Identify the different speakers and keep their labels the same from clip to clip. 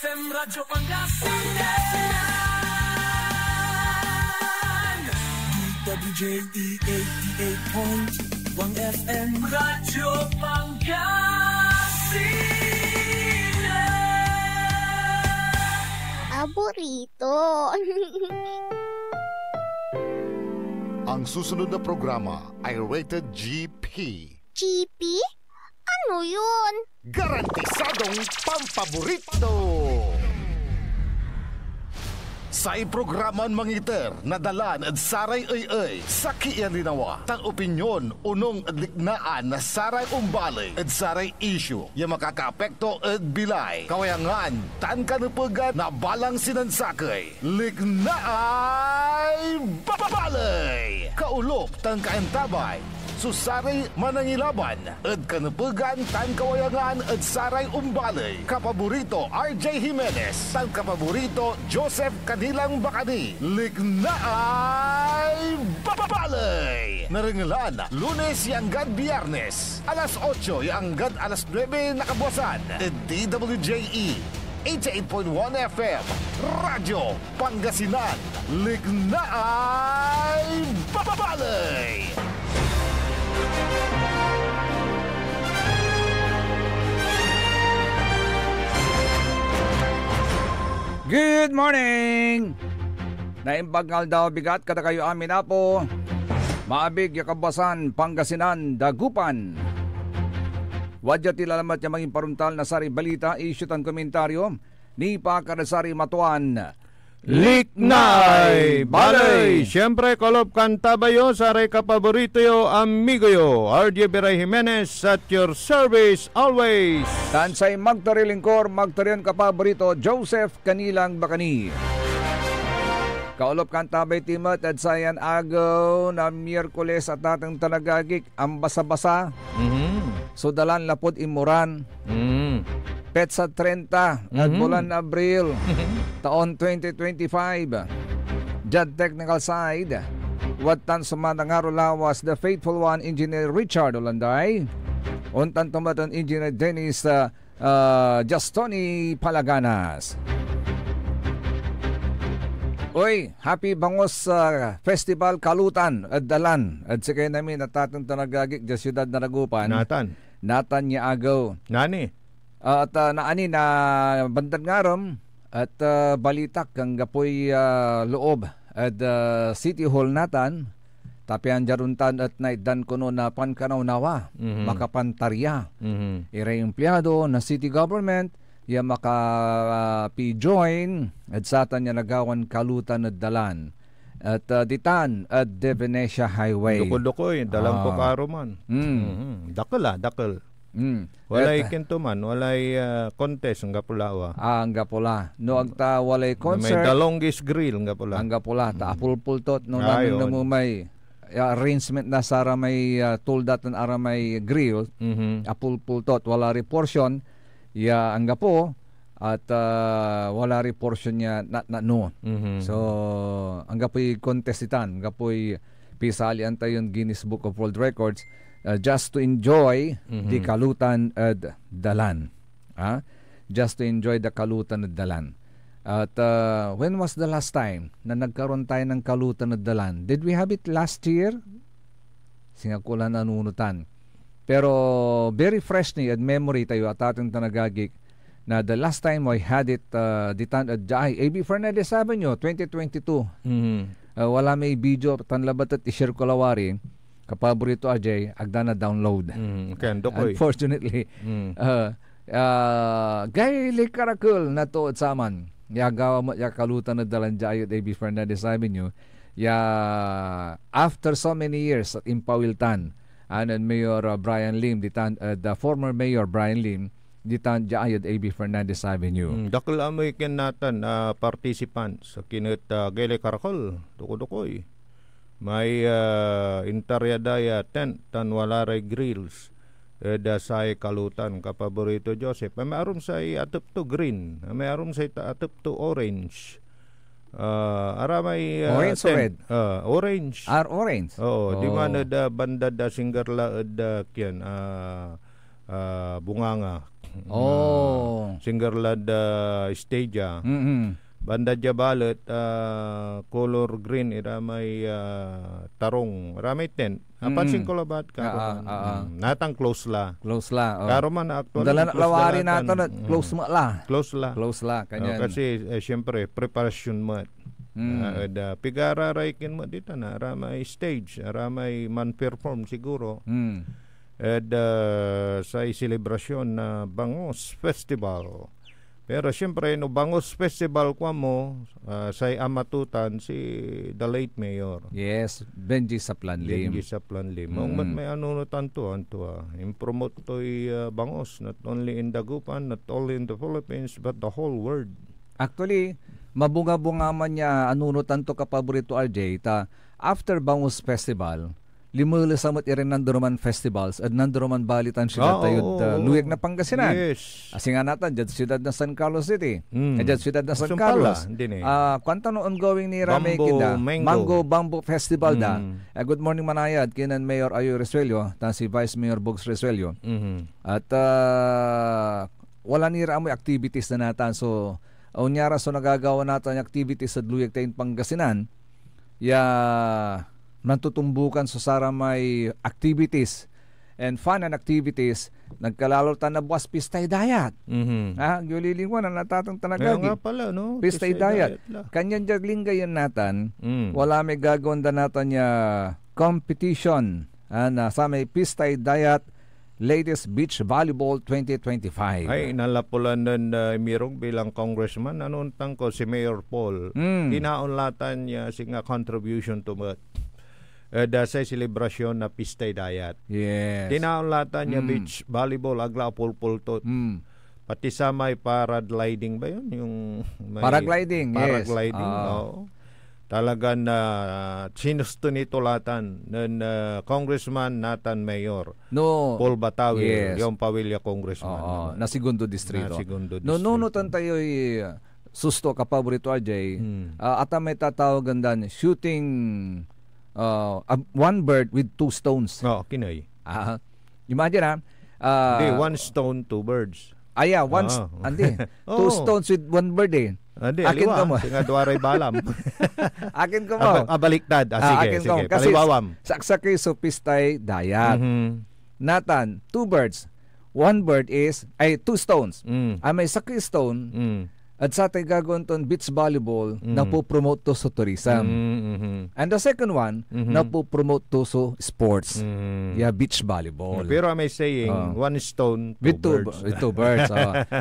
Speaker 1: FM Radyo Pangasinan DWJE 88.1 FM Radyo Pangasinan.
Speaker 2: Paborito.
Speaker 3: Ang susunod na programa ay rated GP.
Speaker 2: GP? Ano yun?
Speaker 3: Garantisadong pampaborito! Sa iprograman mangiter na dalan at saray ay sa kiyaninawa tang opinyon unong adliknaan na saray umbalay at saray issue yung makakaapekto at bilay kawayangan tan kanupugan na balang sinansakay liknaay babalay kaulop tan kaentabay susari manangilaban at kanupugan tan kawayangan at saray umbalay kapaborito RJ Jimenez tan kapaborito Joseph Kanilang Bakani Lignaay Babalay naringalan Lunes yanggad Biyernes alas 8 yanggad alas 9 nakabuasan DWJE 88.1 FM Radyo Pangasinan Lignaay Babalay.
Speaker 4: Good morning! Naimbagngal daw bigat kada kayo amin na po. Maabig yakabasan Pangasinan Dagupan. Wadya tilalamat yung maging paruntal na sari balita issue tan komentaryo ni Pakarasari Matuan.
Speaker 5: Liknay Balay! Siyempre, kolop kantabayo, saray kapaborito yo, amigo yo, RJ Biray Jimenez at your service always.
Speaker 4: Tansay magtarilingkor, magtarion kapaborito, Joseph Kanilang Bakani. Kaolop kantabay timat at sayan agaw na Miyerkules at datang tanagagik ang basa-basa. So dalan lapod imuran. Petsa 30 at bulan Abril taon 2025. Jad technical side watan sumandangaro lawas the faithful one Engineer Richard Olanday untan tumatan Engineer Dennis Justoni Palaganas. Oy, happy bangos festival kalutan at dalan at sige namin natatang tanagagik sa siyudad na Dagupan. Natan niya agaw.
Speaker 5: Nani?
Speaker 4: At naani na bandan ngaram at balitak ang gapoy loob at City Hall natan tapian jaruntan at naidan kuno na pankanaw nawa makapantarya iray empleyado na city government ya maka-join at satan niya nagawan kalutan at dalan at ditan at De Venecia Highway
Speaker 5: duko-dukoy dalang po karo man dakal walay kinto man, walay contest ang gapulawa.
Speaker 4: Ang gapula. No agta walay concert.
Speaker 5: May the longest grill ang gapula.
Speaker 4: Ang gapula ta apulpultot no namin na mo may arrangement na sara may tuldat ng ara may grill. Apulpultot wala ri portion ya ang gapo at wala ri portion niya no. So ang gapoy contestitan, gapoy pisali antayon Guinness Book of World Records. Just to enjoy the kalutan at dalan. Just to enjoy the kalutan at dalan. At when was the last time na nagkaroon tayo ng kalutan at dalan? Did we have it last year? Singakulan nanunutan. Pero very fresh ni at memory tayo at ating tanagagik na the last time I had it ditan at A.B. Fernandez Avenue 2022. Wala may video tanlabat at i-share ko lawari. Kapaborito Ajay, agda na download. Unfortunately. Gayli karakul na to at saman. Yagawa mo, yakalutan na dalan dyan A.B. Fernandez Avenue. After so many years at Impawiltan, and Mayor Brian Lim, the former Mayor Brian Lim, ditan dyan A.B. Fernandez Avenue.
Speaker 5: Dakil amoy kinatan participants sa kinit gayli karakul. Duko-dukoy. May intaryadaya tent tan walaray grills da say kalutan kapaborito Joseph may arum say atop to green may arum say atop to orange aramay
Speaker 4: orange or red
Speaker 5: orange
Speaker 4: orange
Speaker 5: di man da banda da singgarla da kyan bunganga Singerlad Stadia. Banda Jabalet, color green, ira may tarong. Ramay tent. Pansin ko labat ka. Natang close la.
Speaker 4: Close la.
Speaker 5: Karo man actually.
Speaker 4: Dala na lawari nato na close mo la.
Speaker 5: Close la.
Speaker 4: Close la. Kanyan.
Speaker 5: Kasi siyempre, preparation mo. Pigara raikin mo dito na. Ramay stage. Ramay man perform siguro. Sa celebrasyon na Bangos Festival. Pero siyempre, no Bangos Festival kwa mo, sa amatutan si the late mayor.
Speaker 4: Yes, Benji Saplanlim.
Speaker 5: Benji Saplanlim. May ano tanto, promote to'y Bangos, not only in Dagupan, not only in the Philippines, but the whole world.
Speaker 4: Actually, mabunga-bunga man niya anunutan to kapaborito RJ, after Bangos Festival, limula samot irin nanduruman festivals at nanduruman balitan sila tayod luwag na Pangasinan.
Speaker 5: Yes.
Speaker 4: Kasi nga natin, dyan siyudad na San Carlos City. Dyan siyudad na San Carlos. Kwanta no ongoing ni Ramay Kinda. Mango Bamboo Festival da. Good morning manayad, kinan Mayor Ayo Resuello, si Vice Mayor Bugs Resuello. At wala ni Ramoy activities na natin. So, unyara so nagagawa natin activities sa luwag tayong Pangasinan. Nantutumbukan sa saramay activities and fun and activities nagkalalortan na buwas pistay dayat. Gyulilingwan na natatang tanagagi.
Speaker 5: Nga pala, no?
Speaker 4: Pistay dayat. Kanyan jagling gayan natin, wala may gagawin na natin niya competition sa may pistay dayat Ladies Beach Volleyball 2025.
Speaker 5: Ay, nalapulan nun Mirong bilang congressman. Anuntang ko si Mayor Paul. Tinaunlatan niya singa contribution to sa selebrasyon na pistay dayat.
Speaker 4: Yes.
Speaker 5: Tinaunlatan niya beach volleyball, agla pulpultot. Pati sa may paragliding ba yun? Yung may
Speaker 4: paragliding, yes.
Speaker 5: Oo. Talagang sinusto nito latan ng Congressman Nathan Mayor Paul Batawil, yung Pawilya Congressman.
Speaker 4: Na Segundo Distrito. Nunutan tayo susto kapaborito RJ at may tatawagan dan shooting one bird with two stones.
Speaker 5: Kinay.
Speaker 4: Imagine
Speaker 5: one stone, two birds.
Speaker 4: Two stones with one bird
Speaker 5: akin ko mo. Singa duwaray balam.
Speaker 4: Akin ko mo.
Speaker 5: Baliktad. Sige.
Speaker 4: Kasi saksakay so pistay dayat. Nathan, two birds. One bird is, two stones. May sakay stone, at sa tayo gagawin ton beach volleyball, napopromote to sa tourism. And the second one, napopromote to sa sports. Beach volleyball.
Speaker 5: Pero may saying, one stone, two birds.
Speaker 4: With two birds.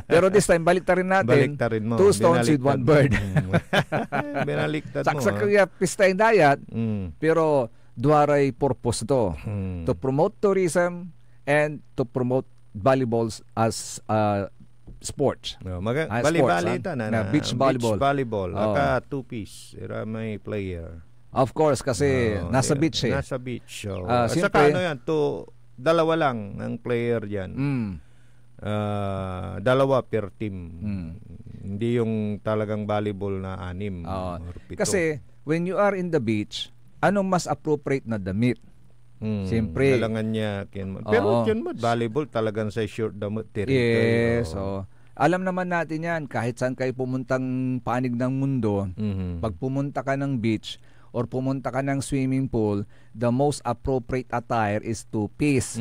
Speaker 4: Pero this time, baliktarin natin, two stones with one bird.
Speaker 5: Binaliktad mo.
Speaker 4: Saksakaya pistay dayat, pero duwaray purpose to. To promote tourism and to promote volleyballs as sports.
Speaker 5: Bali-balita na
Speaker 4: beach volleyball.
Speaker 5: Beach volleyball. Aka two-piece. May player.
Speaker 4: Of course, kasi nasa beach
Speaker 5: Nasa beach.
Speaker 4: Siyempre,
Speaker 5: saka yan, dalawa lang ang player dyan. Dalawa per team. Hindi yung talagang volleyball na 6 or 7.
Speaker 4: Kasi, when you are in the beach, anong mas appropriate na damit? Siyempre.
Speaker 5: Kailangan niya. Pero yun mo, volleyball talagang sa short damit territory.
Speaker 4: Yes. Alam naman natin yan, kahit saan kayo pumuntang panig ng mundo, pag pumunta ka ng beach or pumunta ka ng swimming pool, the most appropriate attire is two-piece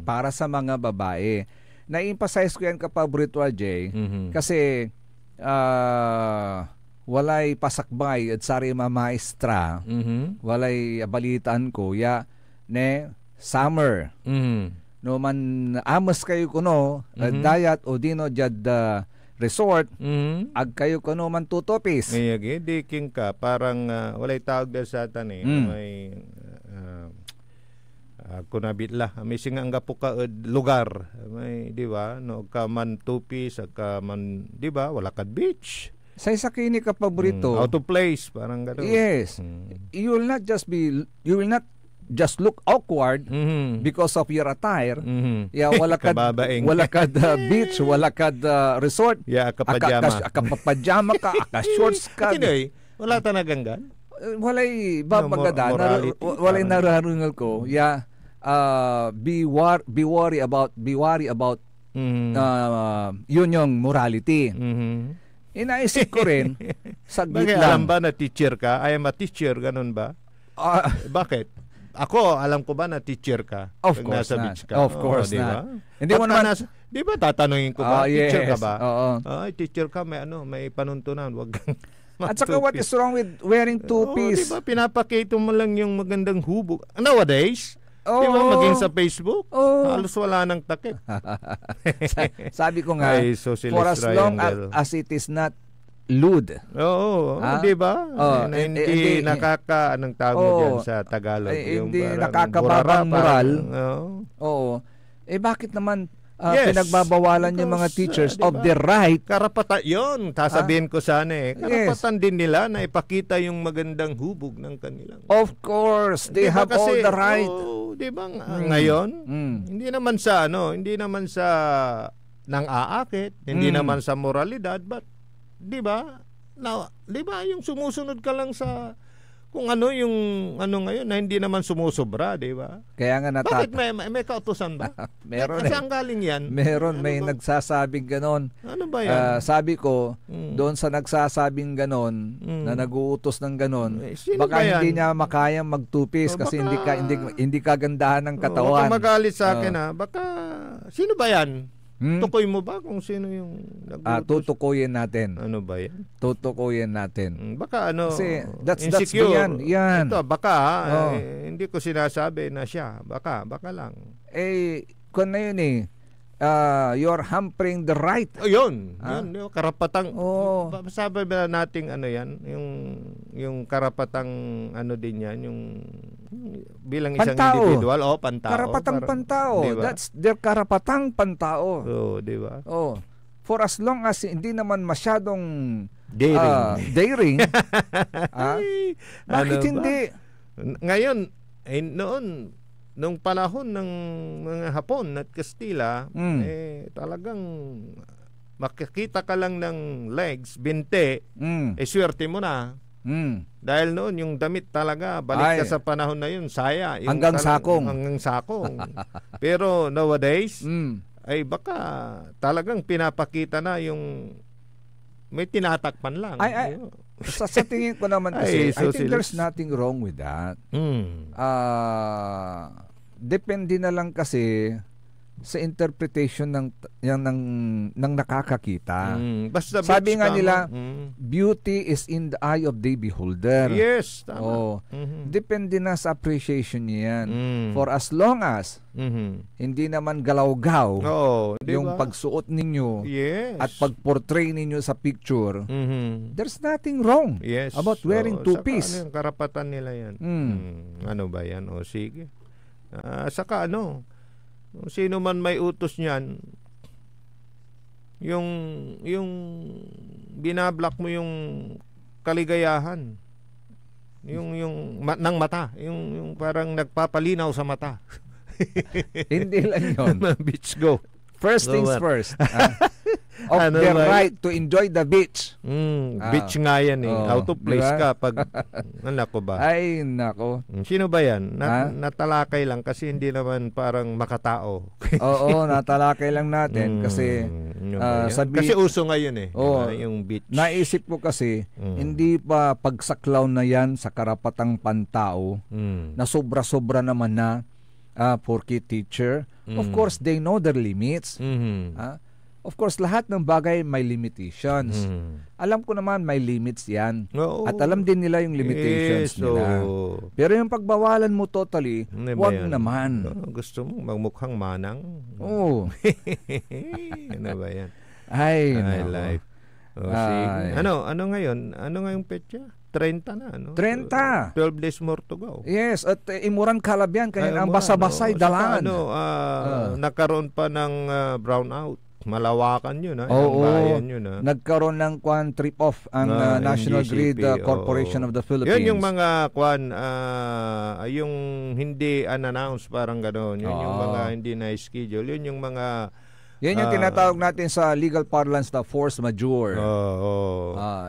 Speaker 4: para sa mga babae. Na-emphasize ko yan kapaborito RJ, kasi walay pasakbay at sari mamaestra, walay balitaan ko, summer. No man amas kayo kuno dayat o dino jad resort ag kayo kuno man tutopis.
Speaker 5: Di king ka parang walay tawag da sa atan may kunabitla may singang gapo ka lugar may di ba no ka man tupis ka man di ba wala kad beach.
Speaker 4: Sa isa kini ka paborito.
Speaker 5: Out of place parang gano'n.
Speaker 4: Yes. You will not just look awkward because of your attire. Wala kad beach, wala kad resort. Kapapajama ka, shorts ka.
Speaker 5: Wala tanaganggan.
Speaker 4: Walay babagada. Walay nararungal ko. Be worry about Yun yung morality. Inaisip ko rin, saglit
Speaker 5: Bakit
Speaker 4: lang.
Speaker 5: alam ba na teacher ka? I am a teacher, ganun ba? Bakit? Ako, alam ko ba na teacher ka?
Speaker 4: Of
Speaker 5: Pag
Speaker 4: course
Speaker 5: nasa
Speaker 4: not.
Speaker 5: beach ka?
Speaker 4: Of course
Speaker 5: di
Speaker 4: not.
Speaker 5: ba?
Speaker 4: Hindi mo naman...
Speaker 5: Di ba tatanungin ko ba? Teacher ka
Speaker 4: yes.
Speaker 5: ba?
Speaker 4: Oo.
Speaker 5: Ay, teacher ka, may panuntunan. Wag kang
Speaker 4: At saka what is wrong with wearing two-piece?
Speaker 5: Di ba? Pinapakita mo lang yung magandang hubog. Nowadays, di ba,
Speaker 4: Oo.
Speaker 5: maging sa Facebook,
Speaker 4: Oo.
Speaker 5: halos wala nang takip.
Speaker 4: Sabi ko nga,
Speaker 5: Ay, socialist
Speaker 4: for as long
Speaker 5: triangle.
Speaker 4: as it is not lewd.
Speaker 5: Oo, di ba?
Speaker 4: Oh,
Speaker 5: Hindi anong tawag mo dyan sa Tagalog. Yung
Speaker 4: hindi
Speaker 5: parang
Speaker 4: nakakababang
Speaker 5: burara,
Speaker 4: moral.
Speaker 5: oo.
Speaker 4: Oo. Bakit naman
Speaker 5: Yes,
Speaker 4: pinagbabawalan yung mga
Speaker 5: because,
Speaker 4: teachers
Speaker 5: diba?
Speaker 4: of the right?
Speaker 5: Karapatan, yun, sasabihin ko sana karapatan din nila na ipakita yung magandang hubog ng kanilang.
Speaker 4: Of course, they have all the right.
Speaker 5: Di ba ngayon, hindi naman sa nang aakit, hindi naman sa moralidad, but di ba? Now, di ba yung sumusunod ka lang sa kung ano yung ngayon na hindi naman sumusobra, di ba?
Speaker 4: Kaya nga
Speaker 5: Bakit may kautusan ba?
Speaker 4: Meron
Speaker 5: Kasi ang galing yan.
Speaker 4: Meron, may
Speaker 5: ba?
Speaker 4: nagsasabing ganon.
Speaker 5: Ano ba yan?
Speaker 4: Sabi ko, doon sa nagsasabing ganon, na naguutos ng ganon,
Speaker 5: Sino
Speaker 4: baka
Speaker 5: ba yan?
Speaker 4: hindi niya makayang magtupis kasi hindi kagandahan ng katawan.
Speaker 5: Huwag kang magalit sa akin baka, sino ba yan? Tukoy mo ba kung sino yung nag-utos?
Speaker 4: Tutukuyin natin.
Speaker 5: Ano ba yan?
Speaker 4: Tutukuyin natin.
Speaker 5: Baka
Speaker 4: Kasi that's
Speaker 5: insecure.
Speaker 4: yan.
Speaker 5: Ito, baka hindi ko sinasabi na siya. Baka lang.
Speaker 4: Kung na yun you're hampering the right.
Speaker 5: Yun, yung karapatang sabi ba nating yan, yung karapatang din yan, yung bilang isang
Speaker 4: pantao.
Speaker 5: individual, pantao.
Speaker 4: Karapatang pantao.
Speaker 5: Diba?
Speaker 4: That's their karapatang pantao.
Speaker 5: Di ba?
Speaker 4: For as long as hindi naman masyadong
Speaker 5: Daring.
Speaker 4: Bakit
Speaker 5: Ano
Speaker 4: hindi?
Speaker 5: Ngayon, noon nung panahon ng mga Hapon at Kastila, talagang makikita ka lang ng legs, binte, swerte mo na. Dahil noon yung damit talaga, balik ka sa panahon na yun, saya.
Speaker 4: Hanggang sakong.
Speaker 5: Pero nowadays, ay baka talagang pinapakita na yung may tinatakpan lang.
Speaker 4: Sa tingin ko naman kasi, I think there's nothing wrong with that. Depende na lang kasi sa interpretation ng nakakakita.
Speaker 5: Basta
Speaker 4: sabi nga nila, beauty is in the eye of the beholder.
Speaker 5: Yes, tama.
Speaker 4: Depende na sa appreciation niya yan. For as long as hindi naman galaw-gaw yung pagsuot ninyo at pagportray ninyo sa picture, there's nothing wrong about wearing two-piece.
Speaker 5: Yung karapatan nila yan. Ano ba yan? Sige. Saka sino man may utos niyan, yung binablock mo yung kaligayahan, yung ng mata, yung parang nagpapalinaw sa mata.
Speaker 4: Hindi lang yun.
Speaker 5: Beach go.
Speaker 4: First things first. Of the right to enjoy the beach.
Speaker 5: Beach nga yan out of place
Speaker 4: diba?
Speaker 5: ka pag nako ba?
Speaker 4: Ay nako.
Speaker 5: Sino ba yan? Natalakay lang kasi hindi naman parang makatao.
Speaker 4: Oo, natalakay lang natin kasi
Speaker 5: kasi uso ngayon yung beach.
Speaker 4: Naisip ko kasi hindi pa pagsaklaw na yan sa karapatang pantao na sobra-sobra naman na porky teacher. Of course, they know their limits. Of course, lahat ng bagay may limitations. Alam ko naman may limits yan. At alam din nila yung limitations nila. Pero yung pagbawalan mo totally, wag naman.
Speaker 5: Gusto mo magmukhang manang?
Speaker 4: Oo.
Speaker 5: Ano ba yan?
Speaker 4: Ay
Speaker 5: life. Ano ngayong petsa? 30 na,
Speaker 4: 30.
Speaker 5: 12 days more to go.
Speaker 4: Yes, at imuran kalabyan kaya ang basa-basay dalan.
Speaker 5: Nagkaroon pa ng brownout. Malawakan yun ang bayan yun
Speaker 4: Nagkaroon ng trip off ang National
Speaker 5: NGCP,
Speaker 4: Grid Corporation of the Philippines.
Speaker 5: Yun yung mga yung hindi unannounced parang gano'n. Yun yung mga hindi na schedule. Yun yung mga
Speaker 4: Yan yung tinatawag natin sa legal parlance na force majeure.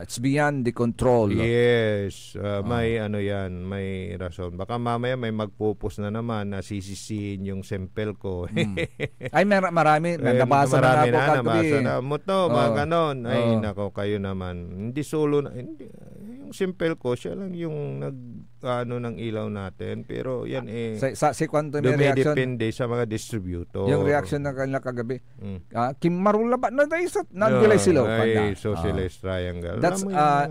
Speaker 4: It's beyond the control.
Speaker 5: Yes. May ano yan, may rason. Baka mamaya may magpupus na naman na sisisihin yung Sempelco.
Speaker 4: Ay, marami. Nabasa na po kagabi.
Speaker 5: Nabasa na mo to, mga ganon. Ay, nako, kayo naman. Hindi solo na. Yung Sempelco, siya lang yung ng ilaw natin. Pero yan
Speaker 4: si Quantum may reaction.
Speaker 5: Dumidepende sa mga distributor.
Speaker 4: Yung reaction na kanila kagabi. Kim Marula ba? Nag-delay sila.
Speaker 5: Ay, Socialist Triangle.
Speaker 4: That's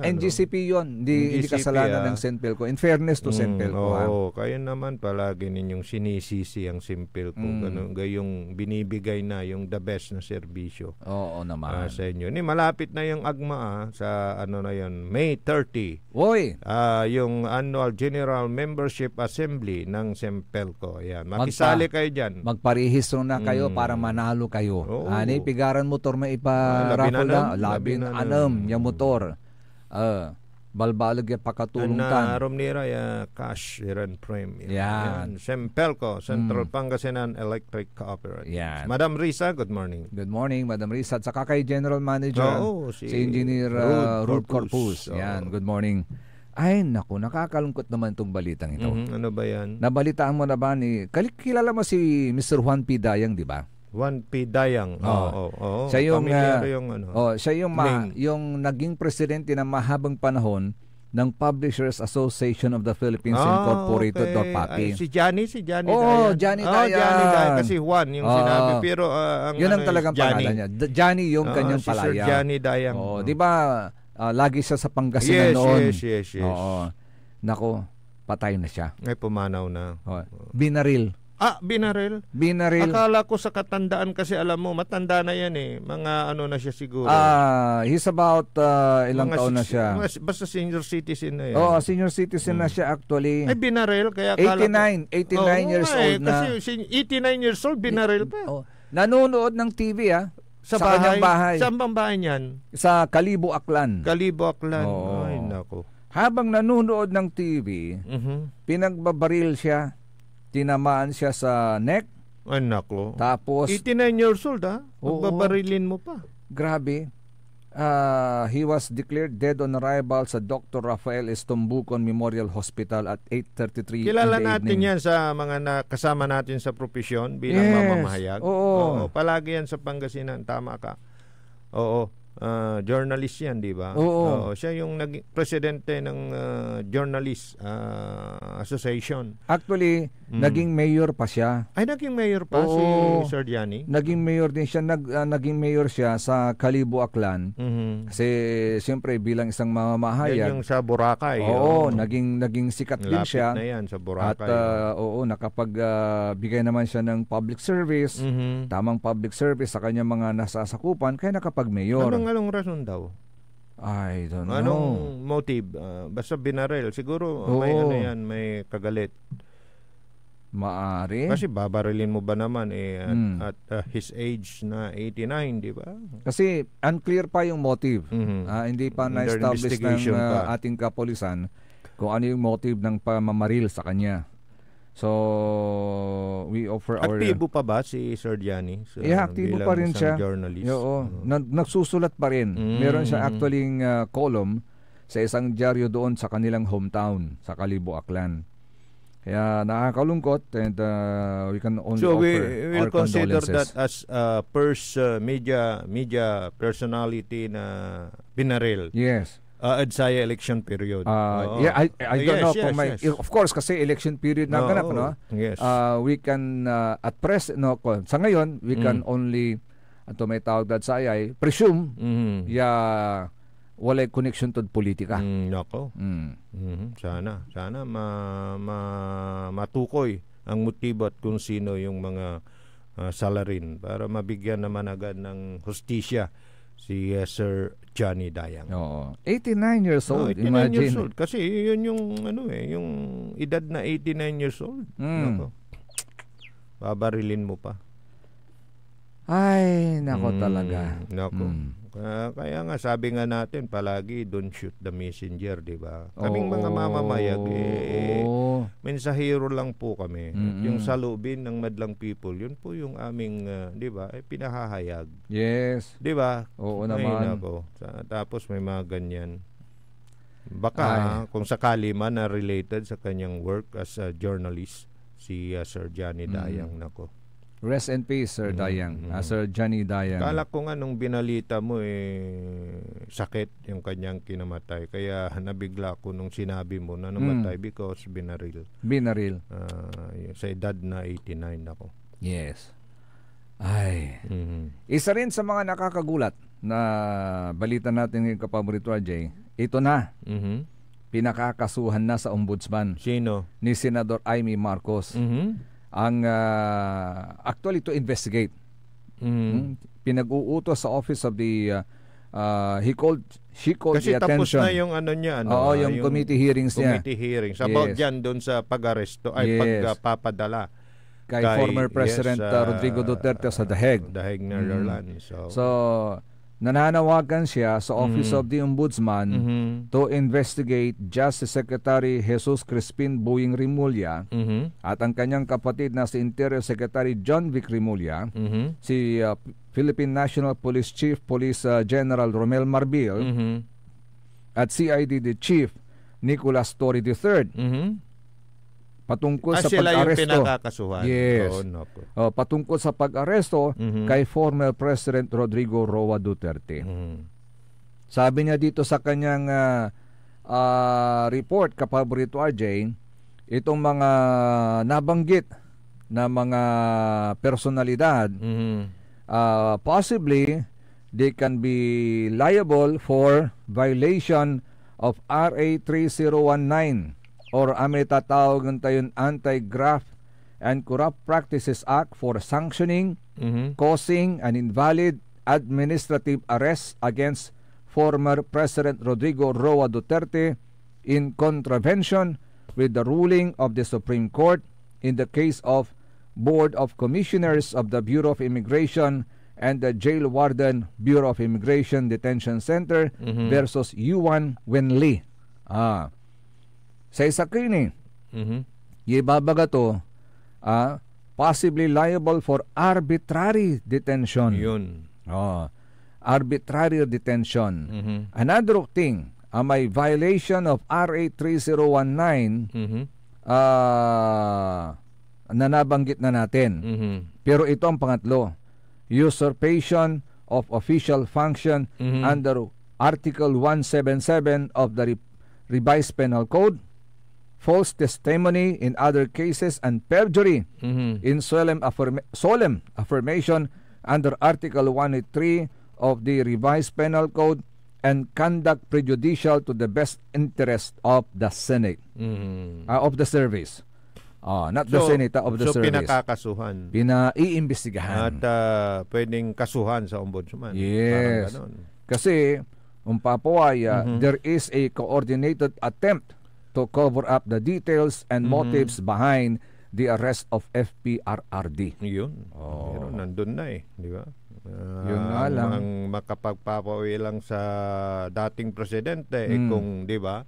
Speaker 4: NGCP yun. Hindi kasalanan ng Sempelco. In fairness to Sempelco.
Speaker 5: Kayo naman palagi ninyong sinisisi ang Sempelco. Gayong binibigay na yung the best na serbisyo.
Speaker 4: Oo naman.
Speaker 5: Sa inyo. Malapit na yung AGMA sa na yun, May 30.
Speaker 4: Oy!
Speaker 5: Yung Annual General Membership Assembly ng Sempelco. Ayan. Makisali kayo dyan.
Speaker 4: Magparehistro na kayo para manalo kayo. Ani pigaran motor may ipa-raffle na. Labin anam yung motor. Balbalag yung pakatulong tan.
Speaker 5: Romnira cash and prime.
Speaker 4: Yan.
Speaker 5: Sempelco, Central Pangasinan Electric Cooperative.
Speaker 4: Yan.
Speaker 5: Madam Risa, good morning.
Speaker 4: Good morning, Madam Risa. At saka kay General Manager, si Engineer Rude Corpus. Yan, good morning. Ay, naku, nakakalungkot naman itong balitang ito.
Speaker 5: Ano ba yan?
Speaker 4: Nabalitaan mo na ba kilala mo si Mr. Juan P. Dayang, di ba?
Speaker 5: Juan P. Dayang.
Speaker 4: Siya yung siya
Speaker 5: yung
Speaker 4: yung naging presidente ng mahabang panahon ng Publishers Association of the Philippines Incorporated or PAPI.
Speaker 5: Si Johnny Dayang.
Speaker 4: Johnny Dayang.
Speaker 5: Kasi Juan yung sinabi, pero
Speaker 4: yun ang talagang pangalan niya. Johnny yung kanyang
Speaker 5: si
Speaker 4: palaya.
Speaker 5: Sir Johnny Dayang.
Speaker 4: Di ba lagi siya sa Pangasinan noon?
Speaker 5: Yes.
Speaker 4: Nako, patay na siya.
Speaker 5: Ay, pumanaw na.
Speaker 4: Binaril.
Speaker 5: Binaril? Akala ko sa katandaan kasi alam mo, matanda na yan Mga na siya siguro.
Speaker 4: He's about ilang taon na siya.
Speaker 5: Basta senior citizen na yan.
Speaker 4: Senior citizen na siya actually.
Speaker 5: Ay, binaril? Kaya akala
Speaker 4: 89 years old na.
Speaker 5: Kasi 89 years old, binaril pa.
Speaker 4: Nanonood ng TV
Speaker 5: sa
Speaker 4: kanyang bahay.
Speaker 5: Saan bang bahay niyan?
Speaker 4: Sa Kalibo, Aklan.
Speaker 5: Ay, nako.
Speaker 4: Habang nanonood ng TV, pinagbabaril siya. Tinamaan siya sa neck.
Speaker 5: Ay, nako.
Speaker 4: Tapos
Speaker 5: 89 years old Magbabarilin mo pa.
Speaker 4: Grabe. He was declared dead on arrival sa Dr. Rafael Estombucon Memorial Hospital at 8:33
Speaker 5: Kilala
Speaker 4: in the
Speaker 5: natin
Speaker 4: evening.
Speaker 5: yan sa mga kasama natin sa profesyon bilang mamamahayag.
Speaker 4: Oo.
Speaker 5: Palagi yan sa Pangasinan. Tama ka. Journalist yan, di ba?
Speaker 4: Oo.
Speaker 5: Siya yung presidente ng Journalist Association.
Speaker 4: Actually, naging mayor pa siya.
Speaker 5: Ay, naging mayor pa si Sir Gianni?
Speaker 4: Naging mayor din siya. Naging mayor siya sa Kalibo, Aklan. Kasi siyempre bilang isang mamamahayag.
Speaker 5: Yan yung sa Boracay.
Speaker 4: Naging sikat din siya.
Speaker 5: Lapit na yan sa Boracay.
Speaker 4: At nakapagbigay naman siya ng public service. Tamang public service sa kanyang mga nasasakupan. Kaya nakapag-mayor.
Speaker 5: Anong rason daw?
Speaker 4: I don't know.
Speaker 5: Anong motive? Basta binaril. Siguro may kagalit.
Speaker 4: Maari.
Speaker 5: Kasi babarilin mo ba naman at his age na 89, di ba?
Speaker 4: Kasi unclear pa yung motive. Hindi pa na-establish ng ating kapulisan kung ano yung motive ng pamamaril sa kanya. So, we offer our...
Speaker 5: Aktibo pa ba si Sir Gianni?
Speaker 4: Aktibo pa rin siya.
Speaker 5: Journalist.
Speaker 4: Nagsusulat pa rin. Meron siya actually column sa isang dyaryo doon sa kanilang hometown, sa Kalibo, Aklan. Kaya nakakalungkot and we can only offer
Speaker 5: we'll
Speaker 4: our
Speaker 5: consider
Speaker 4: condolences.
Speaker 5: that as first media personality na binaril.
Speaker 4: Yes.
Speaker 5: EDSAYA election period.
Speaker 4: I don't know kung may... Of course, kasi election period na ganap, no?
Speaker 5: Yes.
Speaker 4: We can, at present, sa ngayon, we can only, may tawag dat sa presume, walay connection to politika.
Speaker 5: Nako. Sana matukoy ang motibo at kung sino yung mga salarin para mabigyan naman agad ng hustisya si Sir Johnny Dayang.
Speaker 4: 89 years old.
Speaker 5: 89
Speaker 4: imagine.
Speaker 5: years old. Kasi yun yung yung edad na 89 years old. Nako. Babarilin mo pa.
Speaker 4: Ay, nako talaga.
Speaker 5: Nako. Kaya nga sabi nga natin palagi, don't shoot the messenger, di ba? Kaming mga mamamayag, mensahero lang po kami. At yung salubin ng madlang people, yun po yung aming, di ba, pinahahayag.
Speaker 4: Yes.
Speaker 5: Di ba?
Speaker 4: Oo naman.
Speaker 5: Tapos may mga ganyan. Baka kung sakali man na related sa kanyang work as a journalist, si Sir Johnny Dayang, nako.
Speaker 4: Rest in peace, Sir Dayang. Sir Johnny Dayang.
Speaker 5: Kala ko nga nung binalita mo sakit yung kanyang kinamatay. Kaya nabigla ko nung sinabi mo na namatay because binaril.
Speaker 4: Binaril.
Speaker 5: Sa edad na 89 ako.
Speaker 4: Yes. Ay. Isa rin sa mga nakakagulat na balita natin ngayon, kapaborito RJ, ito na. Pinakakasuhan na sa ombudsman.
Speaker 5: Sino?
Speaker 4: Ni Senador Amy Marcos. Ang actually to investigate. Pinag-uutos sa office of the she called
Speaker 5: kasi
Speaker 4: the attention.
Speaker 5: Kasi tapos na yung ano niya,
Speaker 4: yung committee hearings niya.
Speaker 5: Committee hearings. About yan doon sa pag-aresto ay pagpapadala
Speaker 4: kay former President Rodrigo Duterte sa The Hague.
Speaker 5: The Hague, Netherlands.
Speaker 4: So nananawagan siya sa Office of the Ombudsman to investigate Justice Secretary Jesus Crispin Boying Rimulya at ang kanyang kapatid na si Interior Secretary John Vic Rimulya, si Philippine National Police Chief Police General Romel Marbil, at CIDD Chief Nicolas Torre III. Patungkol sa pag-aresto.
Speaker 5: Yung pinakakasuhan.
Speaker 4: Yes. Patungkol sa pag-aresto kay former President Rodrigo Roa Duterte. Sabi niya dito sa kanyang report, kapaborito RJ, itong mga nabanggit na mga personalidad, possibly they can be liable for violation of RA 3019 or tatawag tayo Anti-Graft and Corrupt Practices Act for sanctioning, causing an invalid administrative arrest against former President Rodrigo Roa Duterte in contravention with the ruling of the Supreme Court in the case of Board of Commissioners of the Bureau of Immigration and the Jail Warden Bureau of Immigration Detention Center versus Yuan Wenli. Sa isa kini, ibabaga to, possibly liable for arbitrary detention.
Speaker 5: Yun.
Speaker 4: Arbitrary detention. Another thing, may violation of RA 3019 na nabanggit na natin. Pero ito ang pangatlo, usurpation of official function under Article 177 of the Revised Penal Code, false testimony in other cases, and perjury in solemn affirmation under Article 183 of the Revised Penal Code, and conduct prejudicial to the best interest of the Senate, of the service. Not the Senate, of the service. So
Speaker 5: pinakakasuhan.
Speaker 4: Pinaiimbestigahan.
Speaker 5: At pwedeng kasuhan sa ombudsman.
Speaker 4: Yes. Kasi, there is a coordinated attempt to cover up the details and motives behind the arrest of FPRRD.
Speaker 5: Yun. Pero nandun na di ba?
Speaker 4: Yun nga lang.
Speaker 5: Ang makapagpapawi lang sa dating presidente kung, di ba,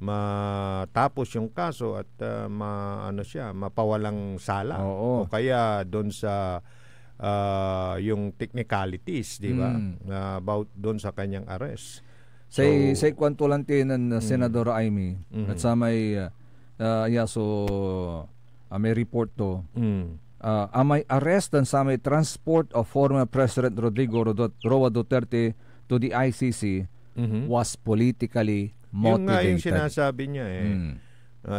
Speaker 5: matapos yung kaso at mapawalang sala. O kaya doon sa yung technicalities, di ba? About doon sa kanyang arrest.
Speaker 4: Sa kwantulantinan na Senador Amy at sa may may report to, may arrest and sa may transport of former President Rodrigo Roa Duterte to the ICC was politically motivated.
Speaker 5: Yung nga yung sinasabi niya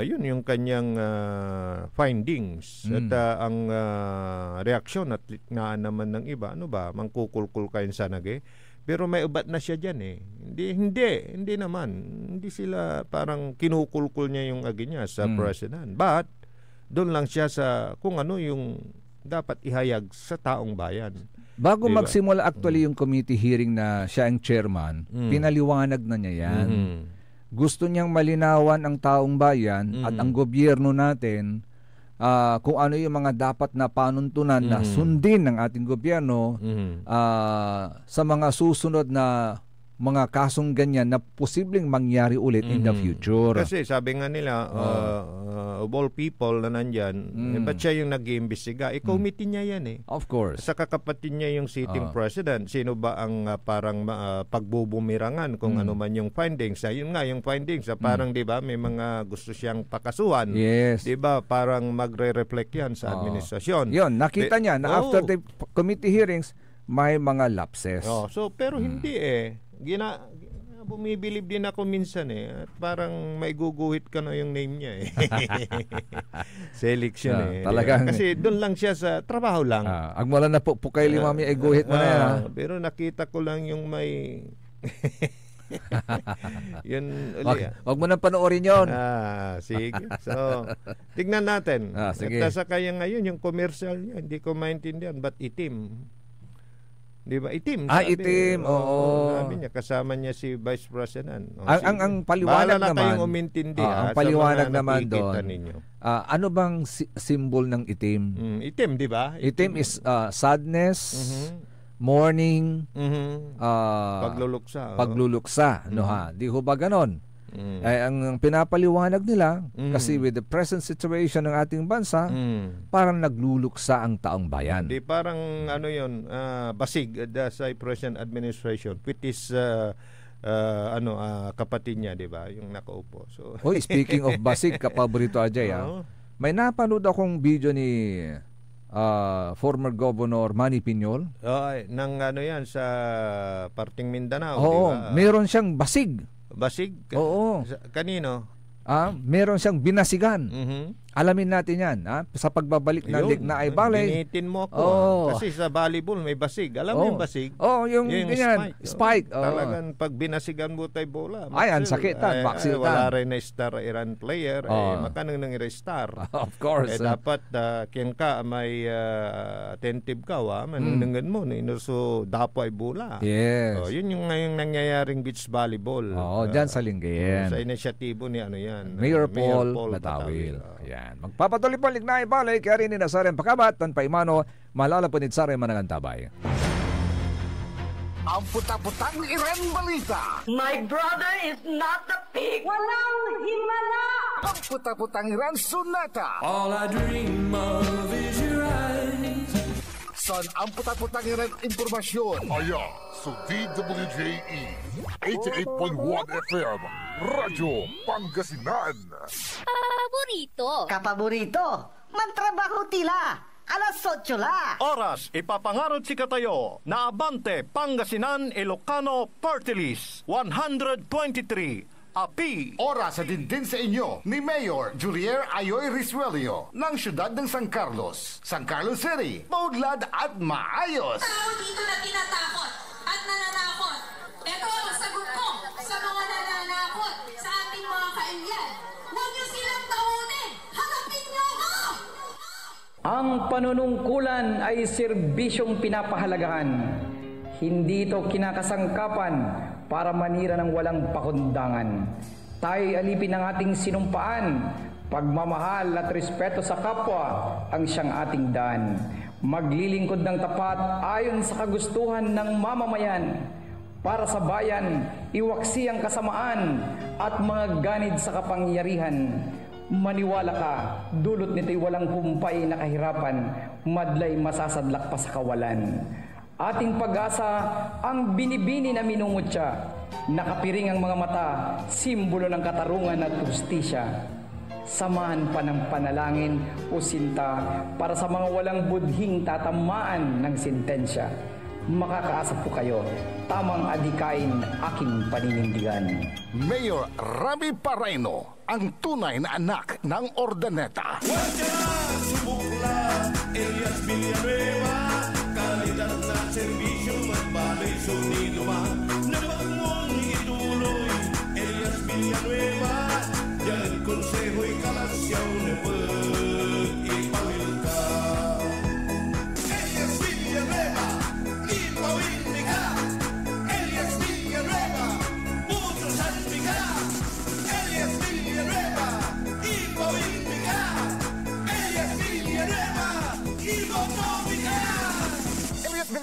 Speaker 5: yun yung kanyang findings at ang reaksyon at liknaan naman ng iba, mangkukulkul kayo sa nage. Pero may ubat na siya dyan Hindi naman. Hindi sila parang kinukulkul niya yung agi niya sa president. But, doon lang siya sa kung ano yung dapat ihayag sa taong bayan.
Speaker 4: Bago magsimula actually yung committee hearing na siya ang chairman, pinaliwanag na niya yan. Gusto niyang malinawan ang taong bayan at ang gobyerno natin kung ano yung mga dapat na panuntunan na sundin ng ating gobyerno sa mga susunod na mga kasong ganyan na posibleng mangyari ulit in the future.
Speaker 5: Kasi sabi nga nila, of all people na nandyan, ba't siya yung nag-iimbestiga? Committee niya yan eh.
Speaker 4: Of course.
Speaker 5: Sa kakapatid niya yung sitting president, sino ba ang parang pagbubumirangan kung ano man yung findings? Yun nga, yung findings, parang di ba, may mga gusto siyang pakasuhan.
Speaker 4: Yes.
Speaker 5: Di ba, parang magre-reflect yan sa administrasyon.
Speaker 4: Yun, nakita niya na after the committee hearings, may mga lapses.
Speaker 5: Pero hindi eh. Bumibilib din ako minsan eh. At parang may guguhit ka na yung name niya eh. Sa election eh.
Speaker 4: Talagang,
Speaker 5: kasi doon lang siya sa trabaho lang.
Speaker 4: Ang wala na po kay Limami ay guhit mo na yan.
Speaker 5: Pero nakita ko lang yung may... yun uli.
Speaker 4: Wag mo nang panoorin yun.
Speaker 5: Sige. So, tignan natin.
Speaker 4: Sige.
Speaker 5: At nasa kaya ngayon yung commercial niya, hindi ko maintindihan. Ba't itim? Di ba? Itim.
Speaker 4: Itim. Oo.
Speaker 5: Sabi niya, kasama niya si Vice President.
Speaker 4: Ang paliwanag naman.
Speaker 5: Kayong umintindi.
Speaker 4: Ang paliwanag naman doon. Ano bang symbol ng itim?
Speaker 5: Itim, di ba?
Speaker 4: Itim is sadness, mourning, pagluluksa. No, ha? Di ho ba ganon? Ang pinapaliwanag nila, kasi with the present situation ng ating bansa, parang nagluluksa ang taong bayan.
Speaker 5: Di parang ano yun, basig sa present administration, which is kapatid niya, di ba? Yung nakaupo. So,
Speaker 4: speaking of basig, kapaborito Ajay, may napanood akong video ni former Governor Manny Piñol.
Speaker 5: Nang ano yan, sa parting Mindanao.
Speaker 4: Oo, meron siyang basig.
Speaker 5: Basig?
Speaker 4: Oo.
Speaker 5: Kanino?
Speaker 4: Meron siyang binasigan. Alamin natin yan. Sa pagbabalik ng Lignay Valley.
Speaker 5: Binitin mo ako. Kasi sa volleyball may basig. Alam mo yung basig?
Speaker 4: Yung ganyan. Spike.
Speaker 5: Talagang pag binasigan mo tayo bola.
Speaker 4: Ang sakitan.
Speaker 5: Wala rin na star Iran player. Makanang nang star.
Speaker 4: Of course.
Speaker 5: Dapat kung ka may attentive ka. Manunungan mo. So dapo ay bola.
Speaker 4: Yes.
Speaker 5: Yun yung ngayong nangyayaring beach volleyball.
Speaker 4: Dyan sa Lingayen.
Speaker 5: Sa inisyatibo ni ano yan.
Speaker 4: Mayor Paul Matawil. Ayan. Magpapatuloy po ang Lignay Valley, kaya rin ni Nazaren Pakabat, Tan Paimano, malalapunit sa rin manangantabay.
Speaker 3: Ang puta-putang Iren Balita.
Speaker 1: My brother is not a pig.
Speaker 2: Walang himala!
Speaker 3: Ang puta-putang Iren Sunata.
Speaker 1: All I dream of is your eyes.
Speaker 3: Son, ang puta-putang Iren Impormasyon.
Speaker 6: Sa DWJE 88.1 FM Radyo Pangasinan.
Speaker 7: Kapaborito, mantrabaho tila. Alas 8 la.
Speaker 8: Oras, ipapangarod si katayo na Abante Pangasinan Ilocano Party List 123. Api.
Speaker 3: Oras sa din sa inyo ni Mayor Julier Ayoy Risuelio ng siyudad ng San Carlos, San Carlos City, maudlad at maayos.
Speaker 9: Tao dito na tinatakot at nananakot. Ito ang sagot ko sa mga nananakot sa ating mga kailyan. Huwag niyo silang takutin. Harapin niyo ako!
Speaker 10: Ang panunungkulan ay serbisyong pinapahalagahan. Hindi ito kinakasangkapan para manira ng walang pakundangan. Tayo'y alipin ng ating sinumpaan. Pagmamahal at respeto sa kapwa ang siyang ating daan. Maglilingkod ng tapat ayon sa kagustuhan ng mamamayan. Para sa bayan, iwaksi ang kasamaan at mga ganid sa kapangyarihan. Maniwala ka, dulot nito'y walang humpay na kahirapan, madlay masasadlak pa sa kawalan. Ating pag-asa ang binibini na minungutya. Nakapiring ang mga mata, simbolo ng katarungan at hustisya. Samahan pa ng panalangin o sinta para sa mga walang budhing tatamaan ng sentensya. Makakaasa po kayo, tamang adikain aking paninindigan.
Speaker 3: Mayor Rami Pareno, ang tunay na anak ng Ordaneta.
Speaker 1: Subukla, Elias Villanueva, kalidad na serbisyo at balay sunido ba? Napag mong ituloy, Elias Villanueva, yan konseho'y kalasyaw na pag-ipawil ka. Elias Villanueva, ipawil mi ka. Elias Villanueva, putusan mi ka. Elias Villanueva, ipawil mi ka. Elias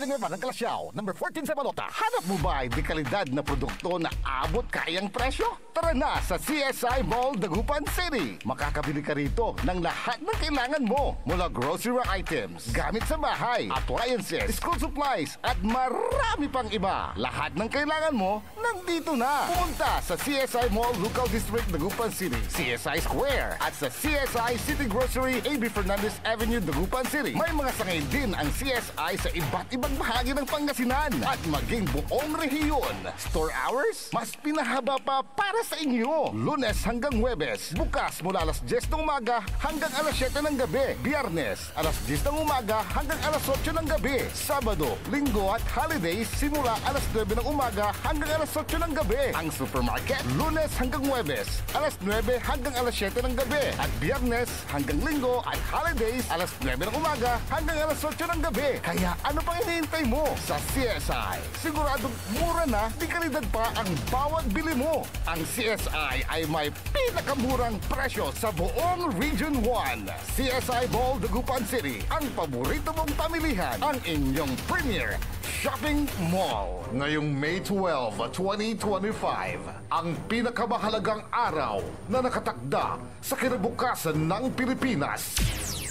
Speaker 3: Villanueva ng Calasiao, number 14 sa Balota. Hanap mo ba ay dekalidad na produkto na abot kayang presyo? Tara na sa CSI Mall, Dagupan City. Makakabili ka rito ng lahat ng kailangan mo mula grocery items, gamit sa bahay, appliances, school supplies, at marami pang iba. Lahat ng kailangan mo, nandito na. Pumunta sa CSI Mall, Local District, Dagupan City, CSI Square, at sa CSI City Grocery, A.B. Fernandez Avenue, Dagupan City. May mga sangay din ang CSI sa iba't ibang bahagi ng Pangasinan at maging buong rehiyon. Store hours, mas pinahaba pa para sa inyo. Lunes hanggang Huwebes, bukas mula alas 10 ng umaga hanggang alas 7 ng gabi. Biyernes, alas 10 ng umaga hanggang alas 8 ng gabi. Sabado, Linggo at holidays, simula alas 9 ng umaga hanggang alas 8 ng gabi. Ang supermarket, Lunes hanggang Huwebes, alas 9 hanggang alas 7 ng gabi. At Biyernes hanggang Linggo at holidays, alas 9 ng umaga hanggang alas 8 ng gabi. Kaya ano pang hinihintay mo? Sa CSI, siguradong mura na, di kalidad pa ang bawat bili mo. Ang CSI ay may pinakamurang presyo sa buong Region 1. CSI Mall, Dagupan City, ang paborito mong pamilihan, ang inyong premier shopping mall. Ngayong May 12, 2025, ang pinakamahalagang araw na nakatakda sa kinabukasan ng Pilipinas.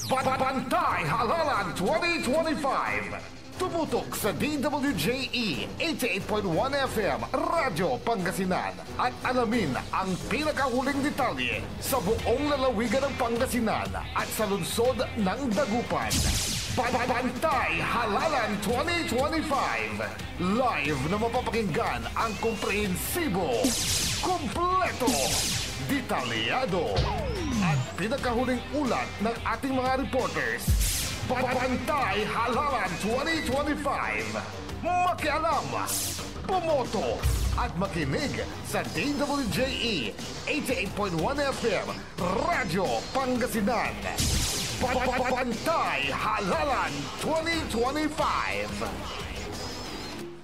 Speaker 3: Bantay Halalan 2025. Tumutok sa DWJE 88.1 FM Radyo Pangasinan at alamin ang pinakahuling detalye sa buong lalawigan ng Pangasinan at sa lungsod ng Dagupan. Bantay Halalan 2025. Live na mapapakinggan ang komprehensibo, kumpleto, detalyado at pinakahuling ulat ng ating mga reporters. Bantay Halalan 2025. Makialam, pumoto at makinig sa DWJE 88.1 FM Radyo Pangasinan. Bantay Halalan 2025.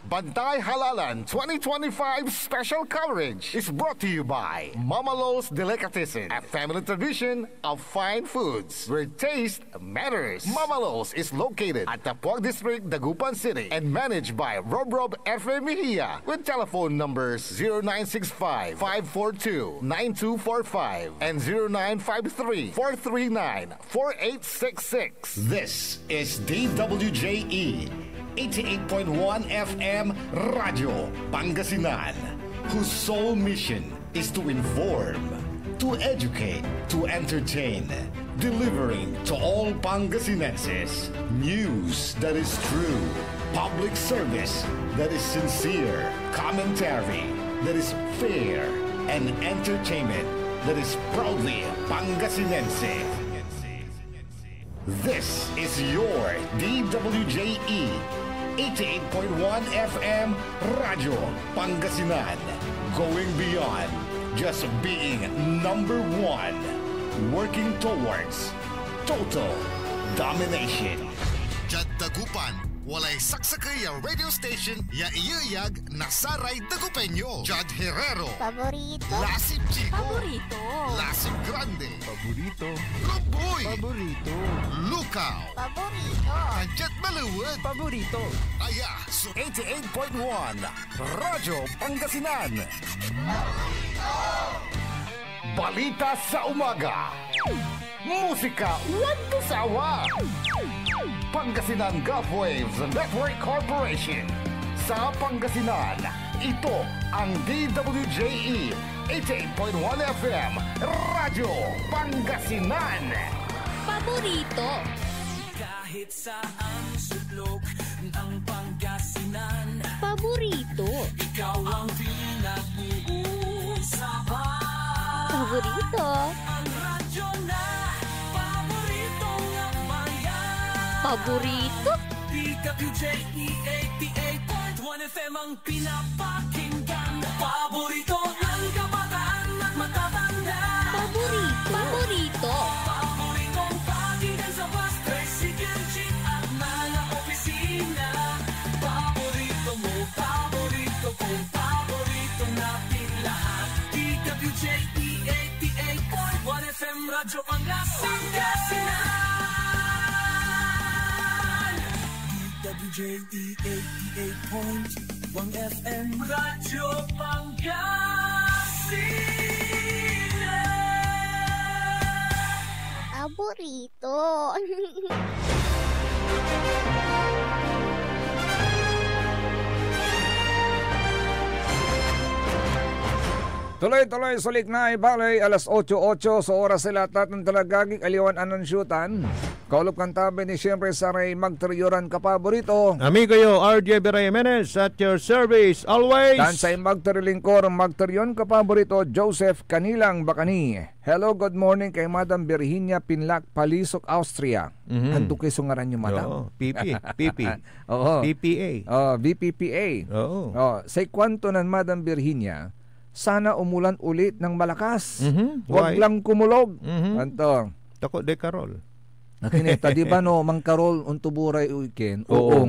Speaker 3: Bantay Halalan 2025 special coverage is brought to you by Mama Lo's Delicatessen, a family tradition of fine foods where taste matters. Mama Lo's is located at Tapuag District, Dagupan City and managed by Rob F. Mejia with telephone numbers 0965-542-9245 and 0953-439-4866. This is DWJE 88.1 FM Radio Pangasinan, whose sole mission is to inform, to educate, to entertain, delivering to all Pangasinenses news that is true, public service that is sincere, commentary that is fair, and entertainment that is proudly Pangasinense. This is your DWJE 88.1 FM Radio Pangasinan, going beyond just being number one, working towards total domination.
Speaker 11: Jad Dagupan, walay saksakay ang radio station ya iyayag nasaray Dagupenyo. Jad Herrero,
Speaker 2: Paborito.
Speaker 11: Lasip Chico,
Speaker 2: Paborito.
Speaker 11: Lasip Grande,
Speaker 5: Paborito.
Speaker 11: Luboy,
Speaker 5: Paborito.
Speaker 11: Lukaw,
Speaker 2: Paborito.
Speaker 11: Anjet Maluwad,
Speaker 5: Paborito.
Speaker 11: Aya,
Speaker 3: 88.1 Radyo Pangasinan. Balita sa umaga. Musika walang sawa. Pangasinan Gulf Waves Network Corporation. Sa Pangasinan, ito ang DWJE 88.1 FM Radyo Pangasinan.
Speaker 9: Paborito.
Speaker 1: Kahit saan sulok ng Pangasinan,
Speaker 9: Paborito.
Speaker 1: ikaw ang pinag-uusapan.
Speaker 9: Paborito.
Speaker 1: Ang radyo na paborito ng bayan.
Speaker 9: Paborito.
Speaker 1: DWJE 88.1 FM ang pinapakinggan. Paborito ng kabataan at matatanda.
Speaker 9: Paborito. Paborito.
Speaker 1: Paboritong pakinggan sa bus, tricycle, jeep at mga opisina. Paborito mo, paborito ko, paborito natin lahat. DWJE 88.1 FM Radyo Pangasinan. DWJE 88.1 FM Radyo Pangasinan.
Speaker 2: Paborito.
Speaker 4: Tuloy-tuloy sulik na ibalay alas 8:08 sa oras sila tatang talagagig aliwan anonsyutan. Kaulop kantabi ni siyempre saray magteriyoran kapaborito.
Speaker 5: Amigo yo, RJ Bira Jimenez at your service always.
Speaker 4: Tansay magterilingkor magteriyon kapaborito Joseph Kanilang Bakani. Hello, good morning kay Madam Virginia Pinlac, Palisok, Austria. Ando kay sungaran niyo, Madam?
Speaker 5: PP.
Speaker 4: Oo.
Speaker 5: PPA.
Speaker 4: VPPA.
Speaker 5: Oo.
Speaker 4: Say kwanto ng Madam Virginia, sana umulan ulit ng malakas. Huwag
Speaker 5: Why?
Speaker 4: lang kumulog. Anto.
Speaker 5: Tako de Carol.
Speaker 4: Nakinita, di ba no, Mang Karol untuburay weekend?
Speaker 5: Oo.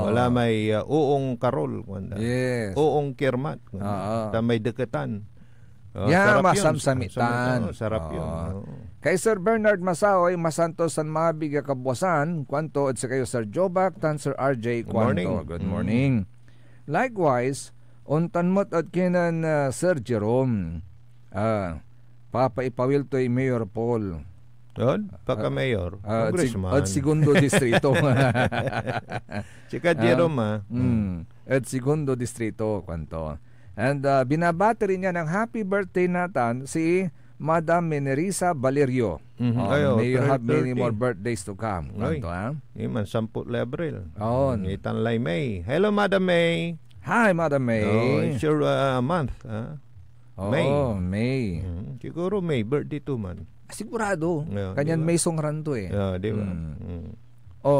Speaker 5: Wala may uong Carol.
Speaker 4: Yes.
Speaker 5: Uong Kirmat. May deketan.
Speaker 4: Masamsamitan.
Speaker 5: Sarap yun.
Speaker 4: Kay Sir Bernard Masaoy, Masantos San Mabiga Kabwasan, kwanto at sa kayo Sir Jobac, tan Sir RJ, kwanto. Good morning. Likewise, untan mo't at kinan Sir Jerome, papaipawil to'y Mayor Paul.
Speaker 5: Pagka-mayor, congressman.
Speaker 4: At segundo distrito.
Speaker 5: Chika Jerome,
Speaker 4: at segundo distrito, kwanto. And binabati rin niya ng happy birthday natin si Madam Menerisa Valerio. May you have many more birthdays to come. Kwanto,
Speaker 5: Iman, 10 Abril.
Speaker 4: Itanlay
Speaker 5: May. Hello, Madam May.
Speaker 4: Hi, Madam May.
Speaker 5: It's your month.
Speaker 4: May.
Speaker 5: Siguro May, birthday to man.
Speaker 4: Sigurado. Kanyan may songran to eh.
Speaker 5: Di ba?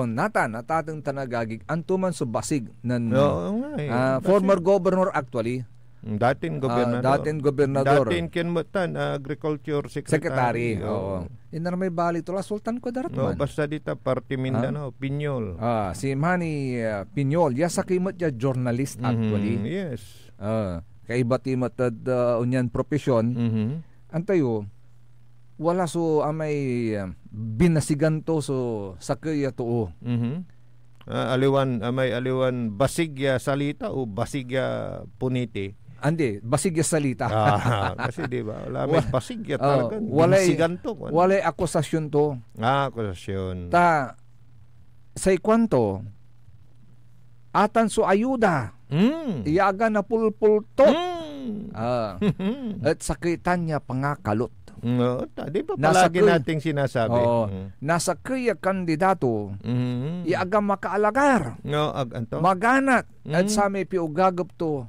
Speaker 4: Natatang tanagagig. Antuman so basig ng
Speaker 5: Basig.
Speaker 4: former governor actually.
Speaker 5: Dating gobernador. Dating kinmutan, agriculture secretary.
Speaker 4: Yun na may bali to la Sultan Kudarat man.
Speaker 5: Basta dita party Mindanao, Piñol.
Speaker 4: Si Manny Piñol. Yasakimot ya journalist actually.
Speaker 5: Yes.
Speaker 4: Kaibat-imat unyan profesyon. Antayo, wala so amay binasigan to so sakya to. May
Speaker 5: aliwan basigya salita o basigya puniti.
Speaker 4: Andi, basigya salita.
Speaker 5: Kasi di ba? Wala may basigya talaga. Binasigan to.
Speaker 4: Walay akusasyon to.
Speaker 5: Akusasyon.
Speaker 4: Say kwanto, atan so ayuda. Iyaga na pulpulto. At sakitan niya pangakalot.
Speaker 5: Di ba palagi nating sinasabi?
Speaker 4: Nasa kaya kandidato, iaga makaalagar. Maganat. At sa may piugagap to,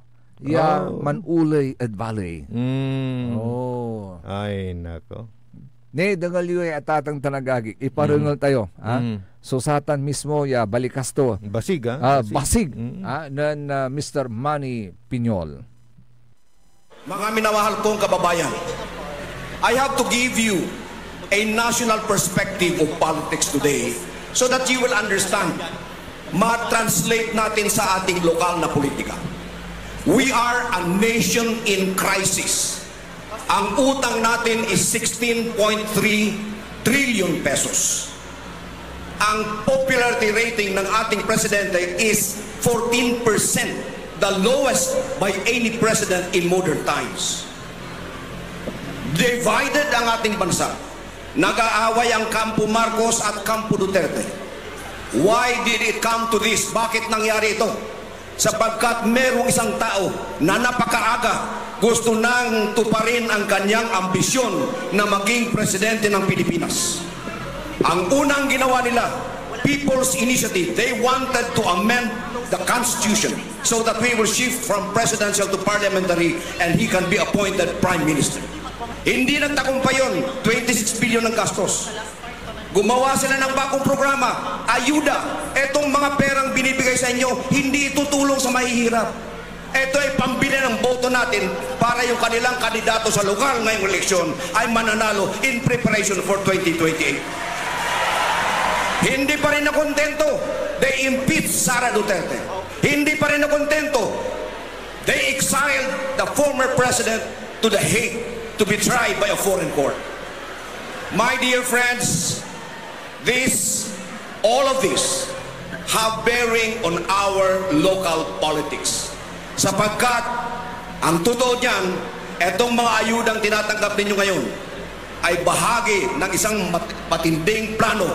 Speaker 4: manulay at balay.
Speaker 5: Ay, nako.
Speaker 4: Ne, dangalyo at tatang tanagagi. Iparungal tayo. So satan mismo, balikas to.
Speaker 5: Basig,
Speaker 4: Basig. Nan Mr. Manny Piñol.
Speaker 12: Mga minamahal kong kababayan, I have to give you a national perspective of politics today so that you will understand, ma-translate natin sa ating lokal na politika. We are a nation in crisis. Ang utang natin is 16.3 trillion pesos. Ang popularity rating ng ating presidente is 14%, the lowest by any president in modern times. Divided ang ating bansa. Nag-aaway ang Kampo Marcos at Kampo Duterte. Why did it come to this? Bakit nangyari ito? Sapagkat merong isang tao na napakaaga gusto nang tuparin ang kanyang ambisyon na maging presidente ng Pilipinas. Ang unang ginawa nila, People's Initiative, they wanted to amend the Constitution so that we will shift from presidential to parliamentary and he can be appointed Prime Minister. Hindi nagtagumpay yun. 26 billion ng gastos. Gumawa sila ng bagong programa, ayuda. Etong mga perang binibigay sa inyo, hindi itutulong sa mahihirap. Ito ay pambili ng boto natin para yung kanilang kandidato sa lokal ngayong eleksyon ay mananalo in preparation for 2028. Hindi pa rin nakontento. They impeached Sara Duterte. Hindi pa rin nakontento. They exiled the former president to The Hague to be tried by a foreign court. My dear friends, all of this have bearing on our local politics. Sapagkat, ang totoo niyan, etong mga ayudang tinatanggap ninyo ngayon ay bahagi ng isang matinding plano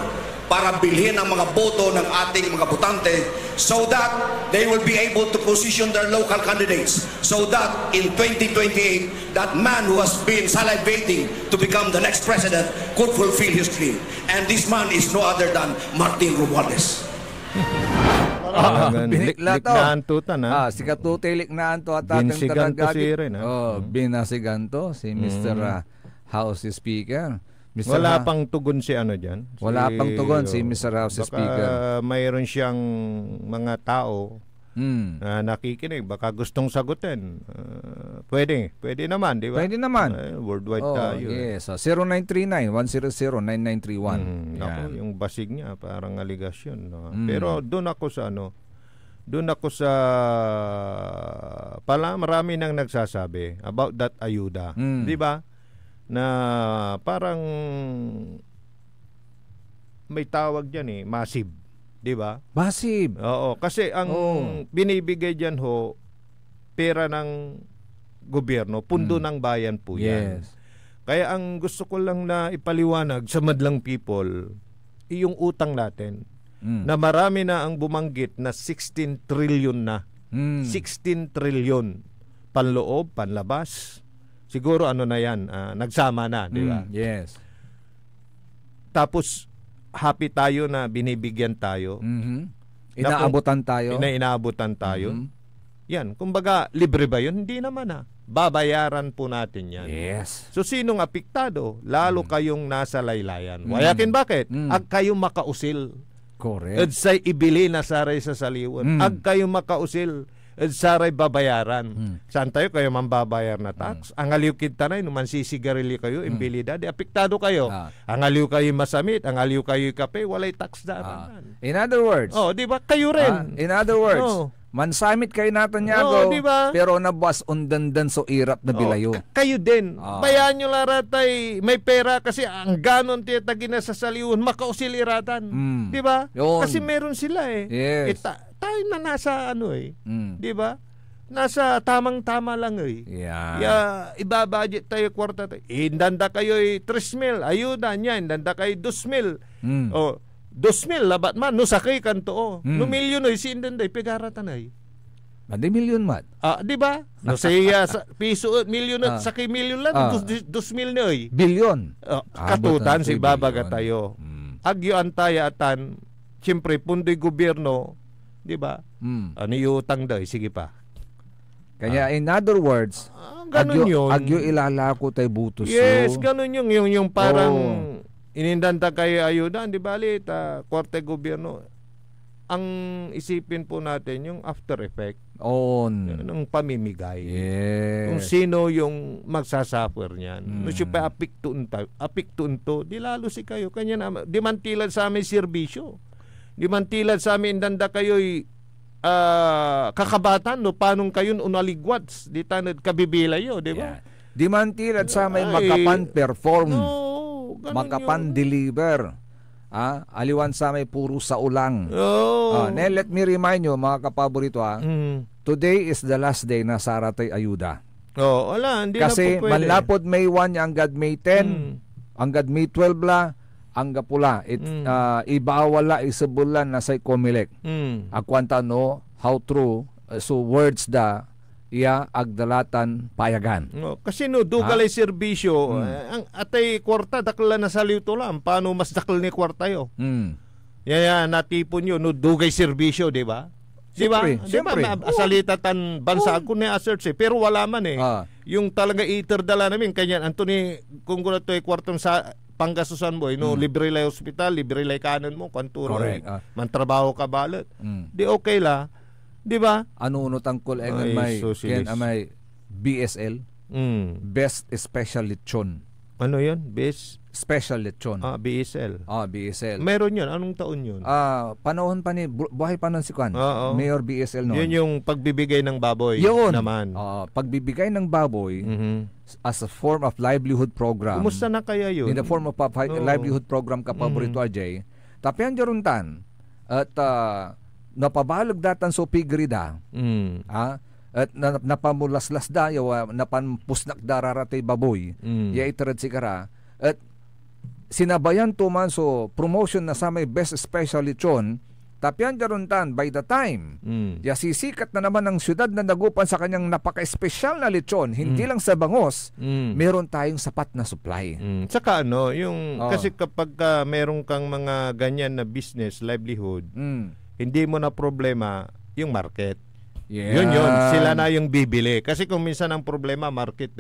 Speaker 12: para bilhin ang mga boto ng ating mga botante so that they will be able to position their local candidates so that in 2028 that man who has been salivating to become the next president could fulfill his dream. And this man is no other than Martin Romualdez.
Speaker 5: Liknaan tutan ha.
Speaker 4: Si Katutoy liknaan to at ating
Speaker 5: Binsiganto si Ren ha.
Speaker 4: Binasiganto si Mr. House Speaker.
Speaker 5: Wala pang tugon si ano dyan.
Speaker 4: Wala pang tugon si Mr. House Speaker.
Speaker 5: Mayroon siyang mga tao na nakikinig. Baka gustong sagutin. Pwede naman, di ba?
Speaker 4: Pwede naman.
Speaker 5: Worldwide tayo.
Speaker 4: Yes. 0939-100-9931.
Speaker 5: Yung basig niya, parang aligasyon. No? Pero doon ako sa marami nang nagsasabi about that ayuda. Di ba? Na parang may tawag dyan massive, di ba?
Speaker 4: Massive.
Speaker 5: Oo, kasi ang binibigay dyan pera ng gobyerno, pundo ng bayan po yan.
Speaker 4: Yes.
Speaker 5: Kaya ang gusto ko lang na ipaliwanag sa madlang people, yung utang natin, na marami na ang bumanggit na 16 trillion na. 16 trillion. Panloob, panlabas. Siguro na yan, nagsama na, di ba?
Speaker 4: Yes.
Speaker 5: Tapos, happy tayo na binibigyan tayo.
Speaker 4: Inaabutan tayo.
Speaker 5: Inaabutan tayo. Yan, kumbaga, libre ba yun? Hindi naman babayaran po natin yan.
Speaker 4: Yes.
Speaker 5: So, sinong apektado? Lalo kayong nasa laylayan. Wayakin bakit? Ag kayong makausil.
Speaker 4: Correct.
Speaker 5: At say ibili na saray sa saliwan. Ag kayong makausil. Saray babayaran. Saan tayo kayo mambabayar na tax? Ang aliw kita na, numan sisigarili kayo, imbilidad, apektado kayo. Ang aliw kayo masamit, ang aliw kayo kape, walay tax daan.
Speaker 4: In other words,
Speaker 5: di ba? Kayo rin.
Speaker 4: In other words, mansamit kayo Netanyago,
Speaker 5: diba?
Speaker 4: pero nabas undandan so irap na bilayo.
Speaker 5: Kayo din. Bayaan nyo laratay, may pera kasi ang ganon tiyatagin na sa saliwan, makausil iratan. Di ba? Kasi meron sila
Speaker 4: Yes.
Speaker 5: Tayo na nasa di ba? Nasa tamang-tama lang ibabudget tayo kwarta tayo. Indanda kayo 3,000, ayuda niya, indanda kayo 2,000. 2,000 labat man, no sakay kanto no milyon si indanda pigaratan
Speaker 4: Madi milyon mat.
Speaker 5: Di ba? No siya piso milyon at sakay milyon lang 2,000 na
Speaker 4: bilyon.
Speaker 5: Katutan si babaga tayo. Agyo antaya atan, siyempre pundoy gobyerno, di ba? Ano yung utang daw? Sige pa.
Speaker 4: Kaya in other words, agyo ilalako tayo butos.
Speaker 5: Yes, ganun yung parang inindanta kayo ayuda, di ba? Korte gobyerno. Ang isipin po natin yung after effect ng pamimigay.
Speaker 4: Yes.
Speaker 5: Kung sino yung magsasuffer niyan. No siya pa apiktuon to, di lalo si kayo. Kanya na, di mantilad sa aming serbisyo. Di mantilad sa amin indanda kayo'y kakabatan, no? Panong kayon unaligwads, di tanad kabibilayo, di ba?
Speaker 4: Di mantilad sa may makapan-perform, makapan-deliver. Aliwan sa may puro sa ulang. Let me remind you, mga kapaborito, today is the last day na saratay ayuda.
Speaker 5: Hindi
Speaker 4: kasi
Speaker 5: na po pwede.
Speaker 4: manlapod May 1, hanggang May 10, hanggang May 12 la, angga pula ibawala isabulan na say Comelec. Akwanta no how true so words da agdalatan payagan.
Speaker 5: Kasi dugalay serbisyo ang atay kwarta dakla na saliw to lang paano mas dakla ni kwarta yo. Natipon yo dugay serbisyo, di ba? Di ba? Asalita tan bansa ko ni assert pero wala man yung talaga iterdala namin kanya Anthony kung gusto toy kwartong sa panggastusan mo, libre lay hospital, libre lay kanan mo, kwanturo. Mantrabaho ka balot. Di okay la. Di ba?
Speaker 4: Ano tangkol may BSL? Best Special Lechon.
Speaker 5: Ano yun? Best
Speaker 4: Special Lechon.
Speaker 5: BSL.
Speaker 4: BSL.
Speaker 5: Meron yun. Anong taon yun?
Speaker 4: Panahon pa ni buhay pa nun si Kwan. Mayor BSL noon.
Speaker 5: Yun yung pagbibigay ng baboy naman.
Speaker 4: Pagbibigay ng baboy as a form of livelihood program.
Speaker 5: Kumusta na kaya yun?
Speaker 4: In the form of livelihood program kapaborito Ajay. Tapian jaruntan at napabalag datan so pigrida. At napamulaslas da, napanpusnak dararatay baboy. Ya iterad sigara. At sinabayan tuman so promotion na sa may best special lechon, tapyan jaruntan by the time ya sisikat na naman ang syudad na Dagupan sa kanyang napaka-espesyal na lechon, hindi lang sa bangos, meron tayong sapat na supply.
Speaker 5: Saka yung kasi kapag meron kang mga ganyan na business, livelihood, hindi mo na problema yung market. Yun. Sila na yung bibili. Kasi kung minsan ang problema, market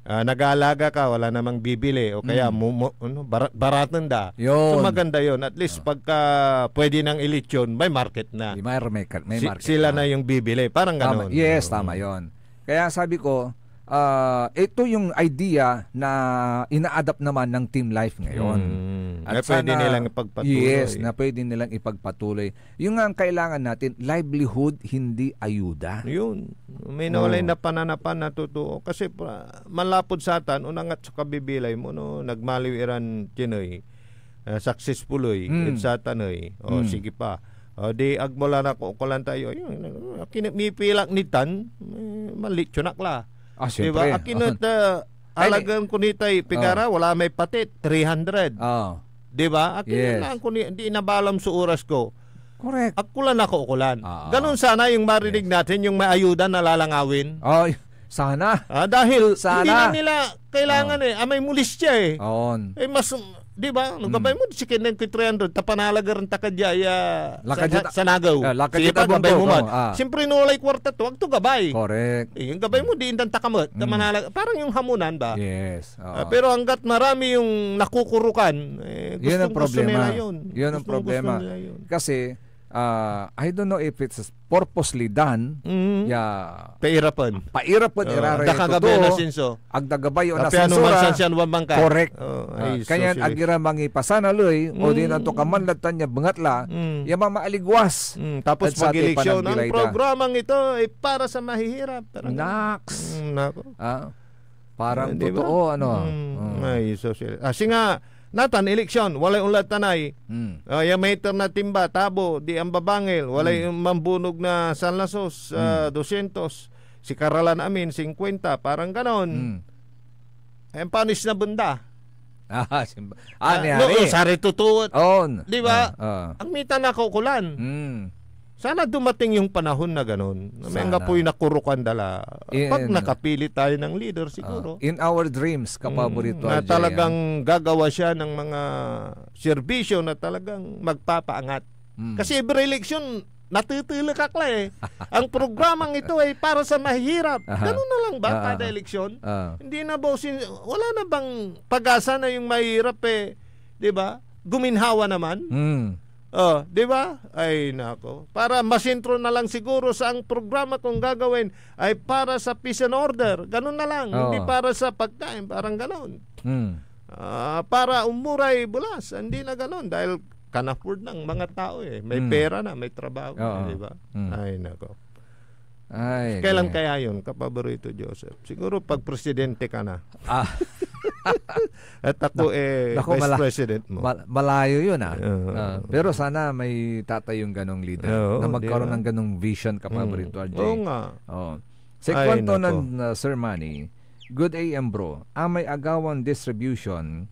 Speaker 5: nag-aalaga ka, wala namang bibili. O kaya, baratan da. So maganda yun. At least pagka pwede nang ilitsyon, may market na.
Speaker 4: May market
Speaker 5: sila na yung bibili. Parang gano'n.
Speaker 4: Yes, tama yun. Kaya sabi ko, ito yung idea na ina-adapt naman ng Team Life ngayon.
Speaker 5: At na pwede nilang ipagpatuloy.
Speaker 4: Yes, na pwede nilang ipagpatuloy. Yung ang kailangan natin, livelihood, hindi ayuda.
Speaker 5: Yun. May nawalay na pananapan na totoo. Kasi malapod sa atan, unangat sa kabibilay mo, nagmaliwiran tinoy, successfuloy, sa tanoy. Sige pa. Di agmula na ko lang tayo. Kinipilak ni Tan, malitsunak la. Diba? Akinot alagang kunitay pigara, wala may patit, 300. Diba? Akinot lang hindi inabalam sa oras ko.
Speaker 4: Correct.
Speaker 5: Akulan ako ukulan. Ganun sana yung marinig natin, yung may ayuda na lalangawin.
Speaker 4: Sana.
Speaker 5: Dahil hindi na nila kailangan may mulis siya mas, di ba? Nung gabay mo, sikin ng 300, tapanalaga rin takadya sa nagaw. Sige pa, gabay mo man. Siyempre, nulay kwarta to, wag to gabay.
Speaker 4: Correct.
Speaker 5: Yung gabay mo, di indan takamot. Parang yung hamunan ba?
Speaker 4: Yes.
Speaker 5: Pero hanggat marami yung nakukurukan,
Speaker 4: yun ang problema. Yun ang problema. Kasi, I don't know if it's purposely done.
Speaker 5: Pairapan
Speaker 4: iraray
Speaker 5: dakagabi na sinso.
Speaker 4: Agdagabay o na sensura. Correct. Kaya agira mangi pasanaloy o din ato kamanlatan niya bangatla, yama maaligwas.
Speaker 5: Tapos mag-eleksyon ang programang ito ay para sa mahihirap.
Speaker 4: Naks. Parang totoo
Speaker 5: ay social. Singa natan eleksyon, walay ulat tanay. Yameter na timba, tabo, di ang babangil, walay mambunog na sanlasos, 200. Si Karalan amin, 50, parang ganon. Panis na bunda. Sari tutuot. Di ba? Ang mita na kukulan. Sana dumating yung panahon na gano'n. May nga po'y nakurukan dala. Pag nakapili tayo ng leader siguro.
Speaker 4: In our dreams, kapaborito.
Speaker 5: Na talagang gagawa siya ng mga serbisyo na talagang magpapaangat. Kasi every election, natutulog kakla Ang programang ito ay para sa mahihirap. Ganun na lang ba kada eleksyon? Hindi na ba, wala na bang pag-asa na yung mahihirap di ba? Guminhawa naman. Di ba? Ay nako. Para masintro na lang siguro sa ang programa kung gagawin ay para sa peace and order. Ganun na lang. Hindi para sa pagkain. Parang ganun. Para umuray bulas. Hindi na ganun. Dahil can-afford ng mga tao May pera na, may trabaho. Di ba? Ay nako. Kailan kaya yun, kapaborito Joseph? Siguro pag presidente ka na. At ako vice president mo.
Speaker 4: Malayo yun pero sana may tatayong ganong leader na magkaroon ng ganong vision, kapaborito RJ.
Speaker 5: Oo nga.
Speaker 4: Sa kwento ng Sir Manny, good AM bro, may agawan distribution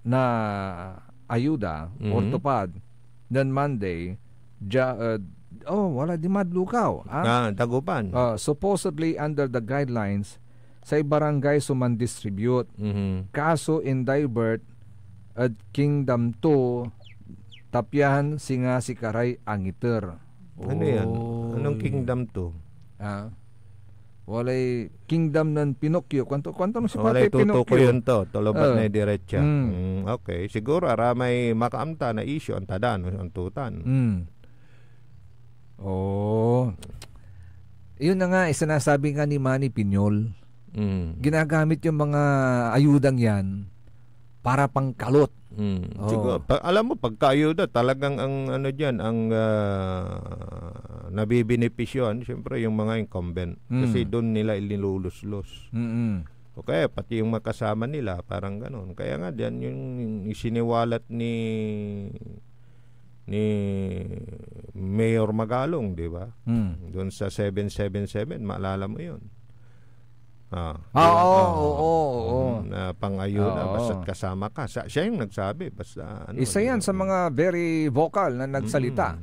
Speaker 4: na ayuda or tupad then Monday wala di madlukaw.
Speaker 5: Dagupan.
Speaker 4: Supposedly under the guidelines sa barangay suman distribute. Kaso in divert at Kingdom 2 tapyahan singa si Karay Angiter.
Speaker 5: Ano yan? Anong Kingdom 2?
Speaker 4: Walay Kingdom ng Pinocchio. Kwanto mo si
Speaker 5: Walay
Speaker 4: Patay Pinocchio?
Speaker 5: Walay tuto ko yun to. Tulubat na diretsa. Okay. Siguro may makaamta na issue ang tadan, ang tutan.
Speaker 4: Yun na nga, sinasabi nga ni Manny Piñol. Ginagamit yung mga ayudang yan para pangkalot.
Speaker 5: Siguro, alam mo, pagka-ayuda, talagang ang dyan, ang nabibenepisyon, siyempre yung mga incumbent. Kasi doon nila ililuluslos. Okay, pati yung makasama nila, parang ganon. Kaya nga, dyan yung isiniwalat ni ni Mayor Magalong, di ba? Doon sa 777, maalala mo yun.
Speaker 4: Oo.
Speaker 5: Na pang-ayuda, basta't kasama ka. Siya yung nagsabi. Basta,
Speaker 4: isa yan sa mga very vocal na nagsalita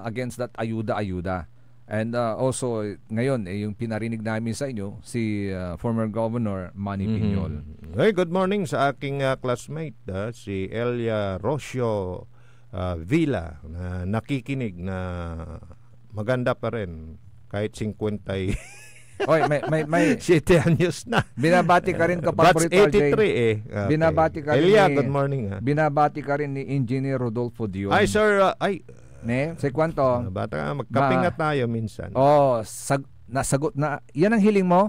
Speaker 4: against that ayuda-ayuda. And also, ngayon, yung pinarinig namin sa inyo, si former Governor Manny Piñol.
Speaker 5: Hey, good morning sa aking classmate, si Elia Rocio Villa, na nakikinig na maganda pa rin kahit 50
Speaker 4: Oy, may
Speaker 5: 7 anyos na.
Speaker 4: Binabati ka rin kapaborito
Speaker 5: RJ. 83 eh. Okay.
Speaker 4: Binabati ka rin
Speaker 5: Elia, good morning.
Speaker 4: Binabati ka rin ni Engineer Rodolfo Dion.
Speaker 5: Ay, sir,
Speaker 4: sa kwanto?
Speaker 5: Bata, magkapinga tayo minsan.
Speaker 4: Nasagot na. Yan ang hiling mo?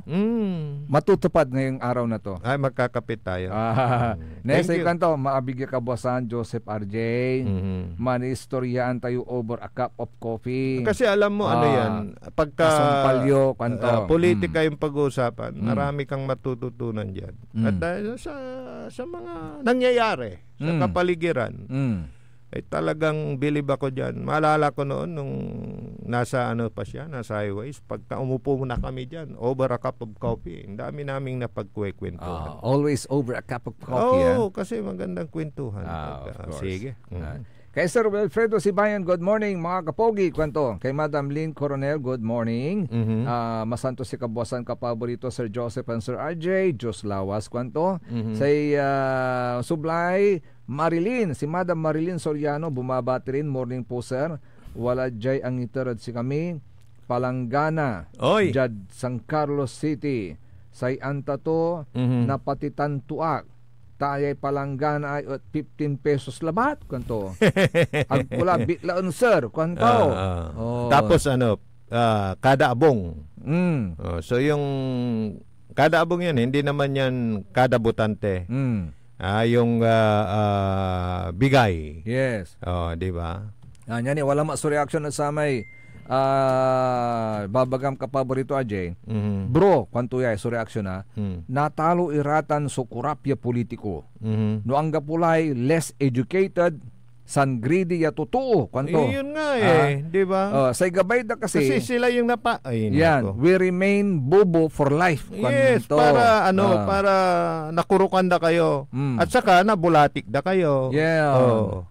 Speaker 4: Matutupad ngayong araw na to.
Speaker 5: Ay, magkakapit tayo.
Speaker 4: Next, sa kanto, maabigyan ka bosan, Joseph RJ. Manistoryaan tayo over a cup of coffee.
Speaker 5: Kasi alam mo, ano yan, pagka
Speaker 4: Kasumpalyo, kanto.
Speaker 5: Politika yung pag-uusapan, marami kang matututunan dyan. At dahil sa mga nangyayari, sa kapaligiran, ay talagang bilib ako dyan. Maalala ko noon nung nasa nasa highways, pagka umupo muna kami dyan, over a cup of coffee, ang dami naming napagkwentuhan.
Speaker 4: Always over a cup of coffee.
Speaker 5: Kasi magandang kwentuhan. Sige.
Speaker 4: Kay Sir Wilfredo Sibayan, good morning mga kapogi. Kwento. Kay Madam Lynn Coronel, good morning. Masanto si kabuasan kapaborito Sir Joseph and Sir RJ. Diyos lawas, kwento. Say Sublay Marilyn, si Madam Marilyn Soriano, bumabati rin. Morning po sir. Wala jay ang iterad si kami. Palanggana, Jad San Carlos City. Say anta to, napatitan tuak. Tayay palanggana ay 15 pesos labat. Kwanto? Agpula bitlaon sir. Kwanto?
Speaker 5: Tapos kada abong. So yung kada abong yan, hindi naman yan kada butante. Yung bigay.
Speaker 4: Yes.
Speaker 5: Di ba?
Speaker 4: Yan wala maso reaction na sa may babagam ka paborito Ajay. Bro, kwanto yay so reaction na. Natalo iratan so kurapya politiko. No ang gapulay less educated san greedy ya totoo kwanto.
Speaker 5: Yun nga di ba?
Speaker 4: Say gabay da kasi
Speaker 5: sila yung
Speaker 4: yan, we remain bobo for life kwanto.
Speaker 5: Yes, para para nakurukan da kayo. At saka nabulatik da kayo.
Speaker 4: Yeah.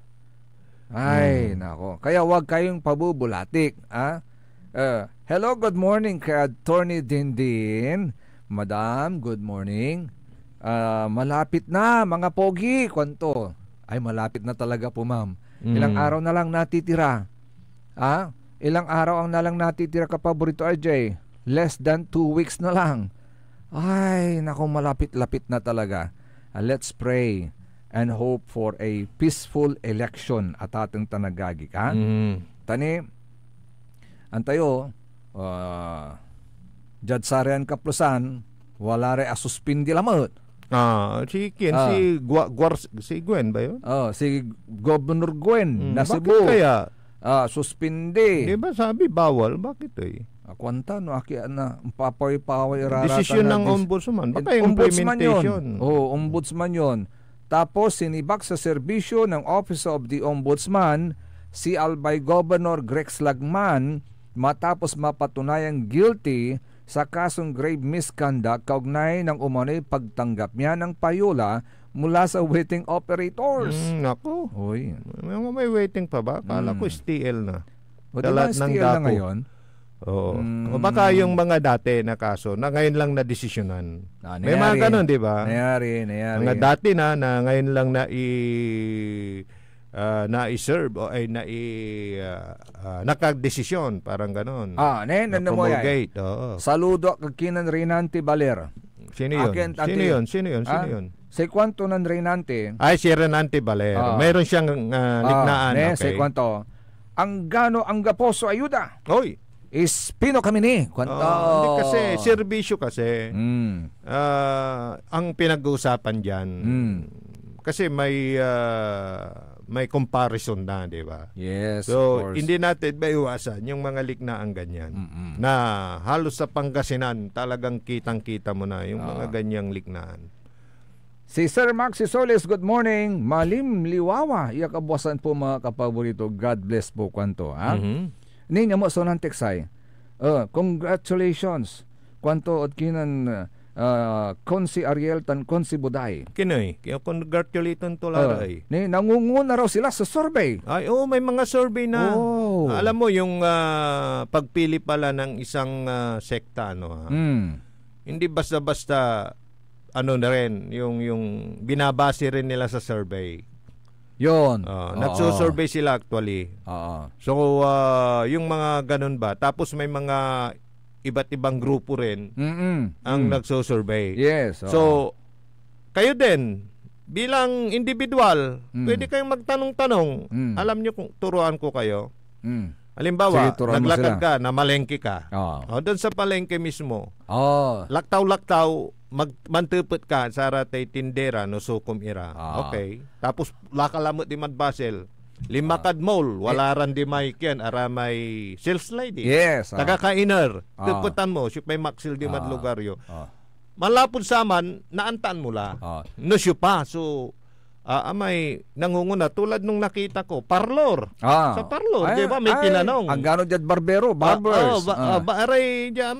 Speaker 4: Ay, nako. Kaya wag kayong pabubulatik, hello, good morning kay Attorney Dindin. Madam, good morning. Malapit na mga pogi, kwanto. Ay, malapit na talaga po, ma'am. Ilang araw na lang natitira. Ilang araw ang nalang natitira kapaborito RJ. Less than 2 weeks na lang. Ay, nako, malapit-lapit na talaga. Let's pray and hope for a peaceful election at ating tanagagi ka. Tani, antayo, Jad Sarian Kaplusan, wala re asuspindi lamot.
Speaker 5: Si Gwen ba yun?
Speaker 4: Si Governor Gwen na Cebu.
Speaker 5: Bakit kaya?
Speaker 4: Suspindi.
Speaker 5: Di ba sabi bawal? Bakit
Speaker 4: Kwanta no aki na papay-paway rarata.
Speaker 5: Desisyon ng ombudsman. Baka yung implementation.
Speaker 4: Ombudsman yun. Tapos sinibak sa serbisyo ng Office of the Ombudsman si Albay Governor Grex Lagman matapos mapatunayang guilty sa kasong grave misconduct kaugnay ng umano'y pagtanggap niya ng payola mula sa waiting operators.
Speaker 5: Nako. May waiting pa ba? Kala ko STL na.
Speaker 4: Dalat ng STL na ngayon.
Speaker 5: O baka yung mga dati na kaso na ngayon lang na desisyonan. May mga ganun, di ba?
Speaker 4: Nayari.
Speaker 5: Mga dati na ngayon lang na-serve o ay nakadesisyon, parang ganun.
Speaker 4: Promulgate. Saludo kag kinan Reynante Baler.
Speaker 5: Sino yun?
Speaker 4: Sa kwanto ng Reynante?
Speaker 5: Ay, si Reynante Baler. Mayroon siyang liknaan.
Speaker 4: Sa kwanto. Ang gano ang gaposo ayuda. Ispino kami ni.
Speaker 5: Hindi kasi, serbisyo kasi. Ang pinag-uusapan dyan, kasi may comparison na, di ba?
Speaker 4: Yes,
Speaker 5: so, hindi natin maiwasan yung mga liknaang ganyan. Na halos sa Pangasinan, talagang kitang-kita mo na yung mga ganyang liknaan.
Speaker 4: Si Sir Maxi Solis, good morning. Malim liwawa. Iya kabuasan po mga kapaborito. God bless po kwanto. Ha? Ninya mo so ng teksay. Congratulations. Kwanto at kinan Konsi Ariel tan Konsi Buday.
Speaker 5: Kinoy, kaya congratulaton to laray.
Speaker 4: Nangunguna raw sila sa survey.
Speaker 5: Ay, may mga survey na. Alam mo, yung pagpili pala ng isang sekta, no? Hindi basta-basta na rin, yung binabase rin nila sa survey.
Speaker 4: Yun.
Speaker 5: Nagsusurvey sila actually. So, yung mga ganun ba? Tapos may mga iba't ibang grupo rin ang nagsusurvey.
Speaker 4: Yes.
Speaker 5: So, kayo din, bilang individual, pwede kayong magtanong-tanong. Alam nyo kung turuan ko kayo. Halimbawa, naglakad ka, namalengke ka. Doon sa palengke mismo, laktaw-laktaw, mantupot ka sa ratay tindera no sukom ira. Okay. Tapos lakalamot di madbasel. Limakad mall, wala ran di may kyan, ara may sales lady.
Speaker 4: Yes.
Speaker 5: Taga-kainer, tuputan mo, siya may maksil di madlugaryo. Malapod saman, naantaan mo la. No siya pa, so may nangunguna tulad nung nakita ko parlor. Sa parlor, di ba may tinanong.
Speaker 4: Ang gano diyan barbero, barbers.
Speaker 5: Aray diyan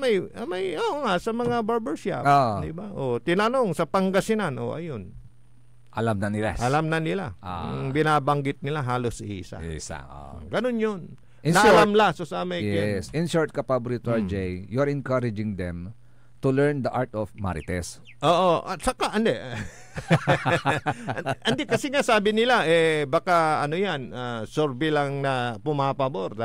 Speaker 5: may nga sa mga barbershop, di ba? Tinanong sa Pangasinan, ayun.
Speaker 4: Alam na nila.
Speaker 5: Binabanggit nila halos isa. Ganun 'yun.
Speaker 4: Naalam
Speaker 5: la so sa may
Speaker 4: yes. In short, kapaborito RJ, you're encouraging them to learn the art of marites.
Speaker 5: At saka hindi kasi nga sabi nila baka survey lang na pumapabor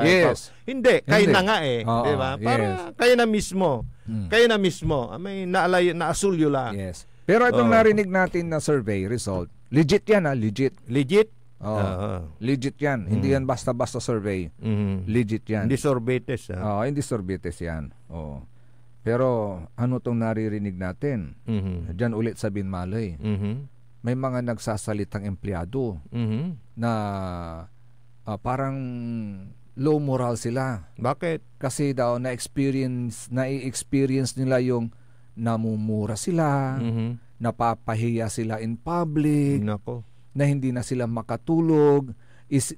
Speaker 5: hindi kayo na nga di ba? Para kayo na mismo may naasulyo la.
Speaker 4: Yes. Pero itong narinig natin na survey result, legit yan legit
Speaker 5: legit
Speaker 4: yan. Hindi yan basta-basta survey. Legit yan.
Speaker 5: Hindi sorbetes
Speaker 4: hindi sorbetes yan. Pero ano tong naririnig natin? Diyan ulit sa Binmalay. May mga nagsasalitang empleyado na parang low moral sila.
Speaker 5: Bakit?
Speaker 4: Kasi daw na-experience nila yung namumura sila, napapahiya sila in public, na hindi na sila makatulog,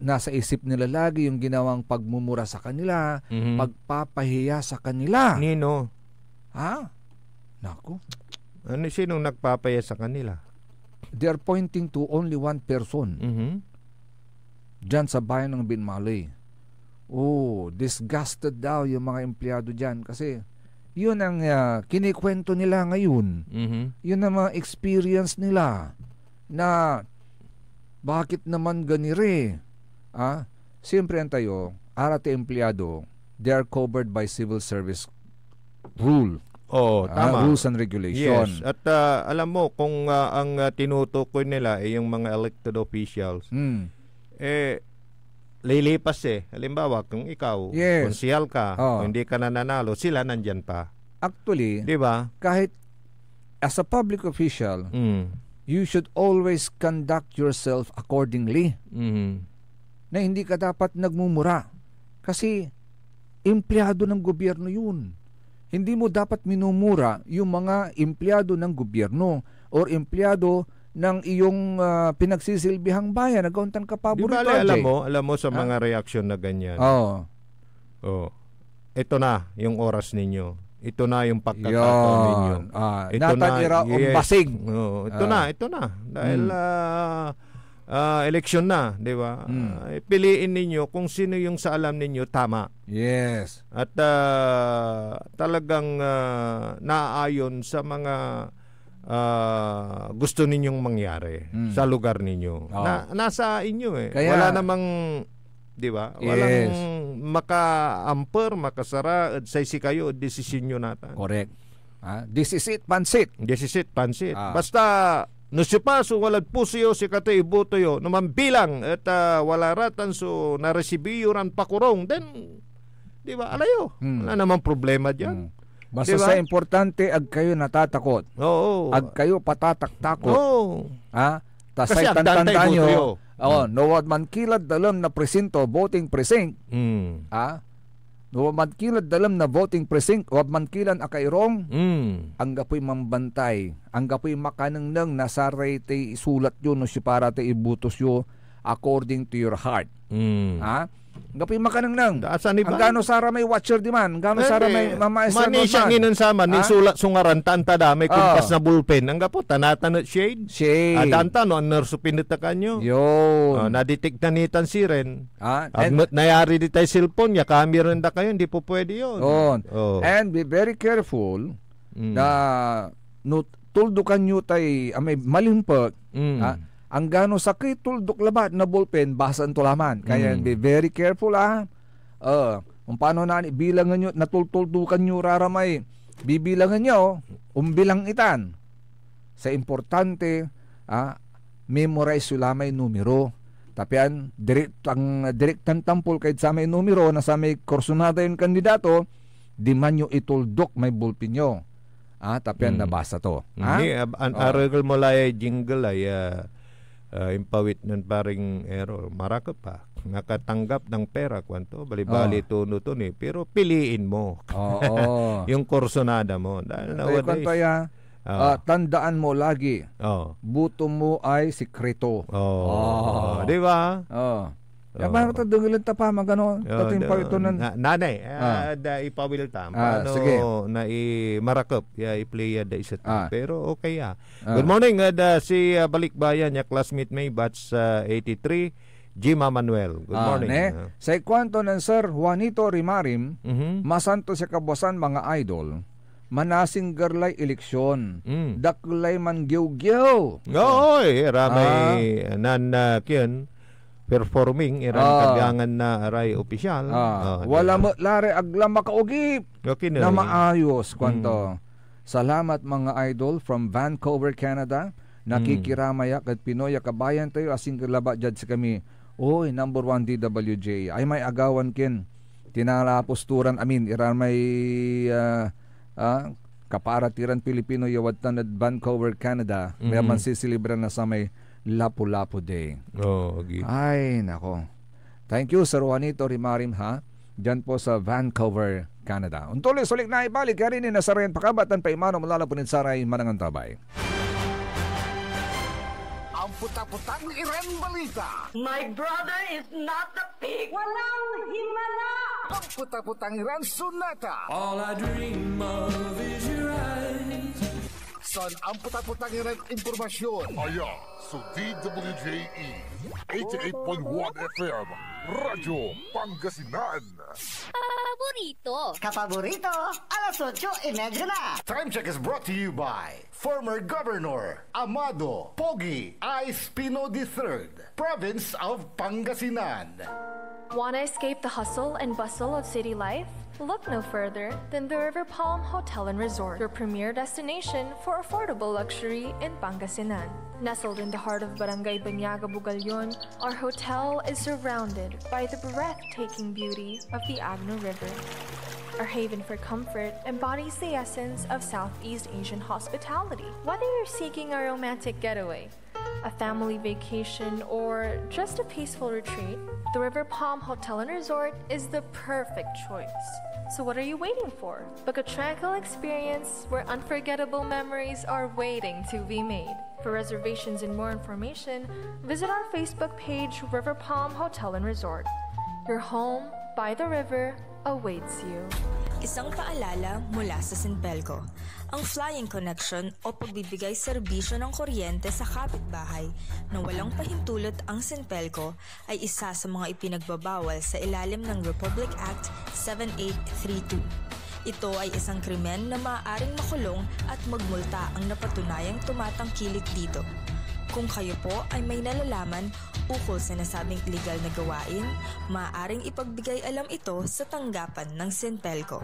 Speaker 4: nasa isip nila lagi yung ginawang pagmumura sa kanila, pagpapahiya sa kanila.
Speaker 5: Nino?
Speaker 4: Naku.
Speaker 5: Sinong nagpapaya sa kanila?
Speaker 4: They are pointing to only one person. Diyan sa bayan ng Binmalay. Disgusted daw yung mga empleyado diyan kasi yun ang kinikwento nila ngayon. Yun ang mga experience nila na bakit naman ganire? Siyempre tayo, arate empleyado, they are covered by civil service rule.
Speaker 5: Tama.
Speaker 4: Rules and regulation.
Speaker 5: Yes. At alam mo, kung ang tinutukoy nila yung mga elected officials, lilipas Halimbawa, kung ikaw, konsehal ka, kung hindi ka nananalo, sila nandyan pa.
Speaker 4: Actually,
Speaker 5: di ba?
Speaker 4: Kahit as a public official, you should always conduct yourself accordingly. Na hindi ka dapat nagmumura. Kasi, empleyado ng gobyerno yun. Hindi mo dapat minumura yung mga empleyado ng gobyerno or empleyado ng iyong pinagsisilbihang bayan. Nagauntan ka pa, burito,
Speaker 5: alam mo sa mga reaksyon na ganyan. Ito na yung oras ninyo. Ito na yung pagkakataon ninyo.
Speaker 4: Ito na basig.
Speaker 5: Ito na. Dahil eleksyon na, di ba? Piliin ninyo kung sino yung sa alam ninyo tama.
Speaker 4: Yes.
Speaker 5: At talagang naaayon sa mga gusto ninyong mangyari sa lugar ninyo. Nasa inyo
Speaker 4: Kaya,
Speaker 5: wala namang, di ba? Walang maka-amper, makasara, say kayo, desisyon nyo nata.
Speaker 4: Correct. This is it, pansit.
Speaker 5: Basta, nasipaso, walad po siyo, si katay iboto yo, naman bilang, at wala ratan, so naresibiyo ran pakurong, then, di ba, alayo. Wala namang problema dyan.
Speaker 4: Basta diba? Sa importante, ag kayo natatakot. Ag kayo patataktakot. Tasay tantanda nyo. No wad man kilad dalam na presinto, voting precinct. Wamadkilan dalam na voting precinct, wamadkilan akairong, ang gapoy mambantay, ang gapoy makanang nasaray te isulat yun no si para te ibutos yo according to your heart. Ha? Ang gapoy makanang ang gano sara may watcher di man, ang gano sara may mamaestra
Speaker 5: man. Mani siya nginan sama, ni sulat sungaran, tanta da, may kumpas na bullpen. Ang gapo, tanatan at shade. Adanta no, ang nurso pinitakan nyo.
Speaker 4: Yun.
Speaker 5: Naditigtanitan si Ren. Agmat nayari di tayo cellphone, ya camera da kayo, hindi po pwede yun.
Speaker 4: And be very careful na tuldukan nyo tayo, may malimpak, ang gano sakit tuldok labat na ballpen basan to laman. Kaya be very careful kung paano na bilangan nyo, natultuldukan nyo raramay, bibilangan nyo, umbilang itan. Sa importante, memorize sulamay numero. Tapian, direktan tampol kahit sa may numero na sa may kursunada yung kandidato, di man nyo ituldok may ballpen nyo. Tapian nabasa to.
Speaker 5: Ang aragal mo lay jingle ay impawit nun paring error. Maraka pa. Nakatanggap ng pera kwanto. Bali-bali tuno to ni. Pero piliin mo. Yung kursonada mo. Dahil nowadays.
Speaker 4: Tandaan mo lagi. Buto mo ay sikreto.
Speaker 5: Di ba?
Speaker 4: Ya ba ito dungilan ta pa magano tatin pa ito
Speaker 5: nanay da ipawil ta paano na marakop ya i-play da isa pero okay Good morning si Balikbayan ya classmate may batch 83 Jima Manuel. Good morning.
Speaker 4: Sa kwanto ng Sir Juanito Rimarim, masanto sa kabuasan mga idol. Manasing garlay eleksyon. Daklay man giw-giw.
Speaker 5: Ramay kiyan performing kagangan na aray opisyal.
Speaker 4: Wala mo lare agla makaugip na maayos kwanto. Salamat mga idol from Vancouver, Canada. Nakikiramayak at Pinoy kabayan tayo asing kalaba judge kami. Number 1 DWJ. Ay may agawan kin. Tinalaposturan iran may kaparatiran Pilipino yawatan at Vancouver, Canada. May mansisilibran na sa may Lapu-Lapu Day. Ay, nako. Thank you, Sir Juanito Rimarim, Diyan po sa Vancouver, Canada. Untuloy, sulik na ibalik. Kaya rin sa rin pakabatan pa imano malalapunin saray manangan tabay.
Speaker 3: Ang puta-putang Iren Balita.
Speaker 9: My brother is not a pig. Walang himala.
Speaker 3: Ang puta-putang Iren Sunata.
Speaker 1: All I dream of is your eyes.
Speaker 3: Son, ang puta-putang Iren Impormasyon.
Speaker 6: So DWJE 88.1 FM Radyo Pangasinan.
Speaker 7: Kapaborito, alas 8:30 na.
Speaker 3: Time check is brought to you by former Governor Amado Pogi I. Espino III, Province of Pangasinan.
Speaker 13: Want to escape the hustle and bustle of city life? Look no further than the River Palm Hotel and Resort, your premier destination for affordable luxury in Pangasinan. Nestled in the heart of Barangay Banyaga, Bugalyon, our hotel is surrounded by the breathtaking beauty of the Agno River. Our haven for comfort embodies the essence of Southeast Asian hospitality. Whether you're seeking a romantic getaway, a family vacation, or just a peaceful retreat, the River Palm Hotel and Resort is the perfect choice. So what are you waiting for? Book a tranquil experience where unforgettable memories are waiting to be made. For reservations and more information, visit our Facebook page, River Palm Hotel and Resort. Your home by the river awaits you.
Speaker 14: Isang paalala mula sa Sinpelco. Ang Flying Connection o pagbibigay serbisyo ng kuryente sa kapitbahay na walang pahintulot ang Sinpelco ay isa sa mga ipinagbabawal sa ilalim ng Republic Act 7832. Ito ay isang krimen na maaaring makulong at magmulta ang napatunayang tumatangkilik dito. Kung kayo po ay may nalalaman ukol sa nasabing illegal na gawain, maaaring ipagbigay alam ito sa tanggapan ng Sinpelco.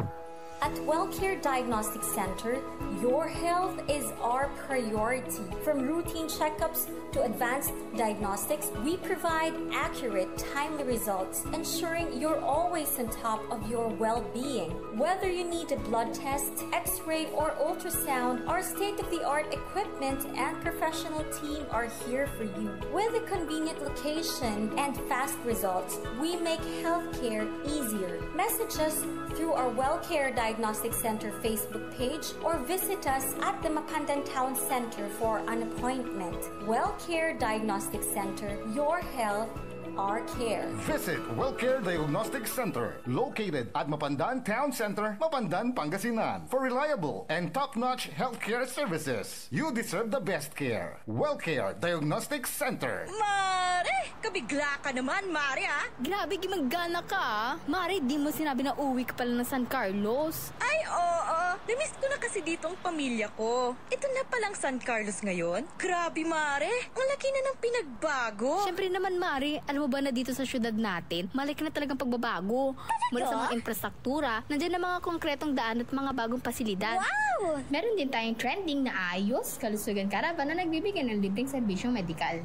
Speaker 15: At WellCare Diagnostic Center, your health is our priority. From routine checkups to advanced diagnostics, we provide accurate, timely results, ensuring you're always on top of your well-being. Whether you need a blood test, x-ray, or ultrasound, our state-of-the-art equipment and professional team are here for you. With a convenient location and fast results, we make healthcare easier. Message us through our WellCare Diagnostic Center Facebook page or visit us at the Macandan Town Center for an appointment. WellCare Diagnostic Center, your health, our care.
Speaker 3: Visit WellCare Diagnostic Center, located at Mapandan Town Center, Mapandan, Pangasinan, for reliable and top-notch healthcare services. You deserve the best care. WellCare Diagnostic Center.
Speaker 16: Mare! Kabigla ka naman, Mare, ha?
Speaker 17: Grabe, gimaggana ka, ah. Mare, di mo sinabi na uwi ka pala ng San Carlos.
Speaker 16: Ay, oo. Namiss ko na kasi dito ang pamilya ko. Ito na palang San Carlos ngayon. Grabe, Mare. Ang laki na ng pinagbago.
Speaker 17: Siyempre naman, Mare, alam mo ba na dito sa syudad natin, malaki na talagang pagbabago. Mula sa mga infrastruktura, nandiyan na mga konkretong daan at mga bagong pasilidad.
Speaker 16: Wow!
Speaker 18: Meron din tayong trending na ayos, kalusugan caravan na nagbibigay ng libreng serbisyong medikal.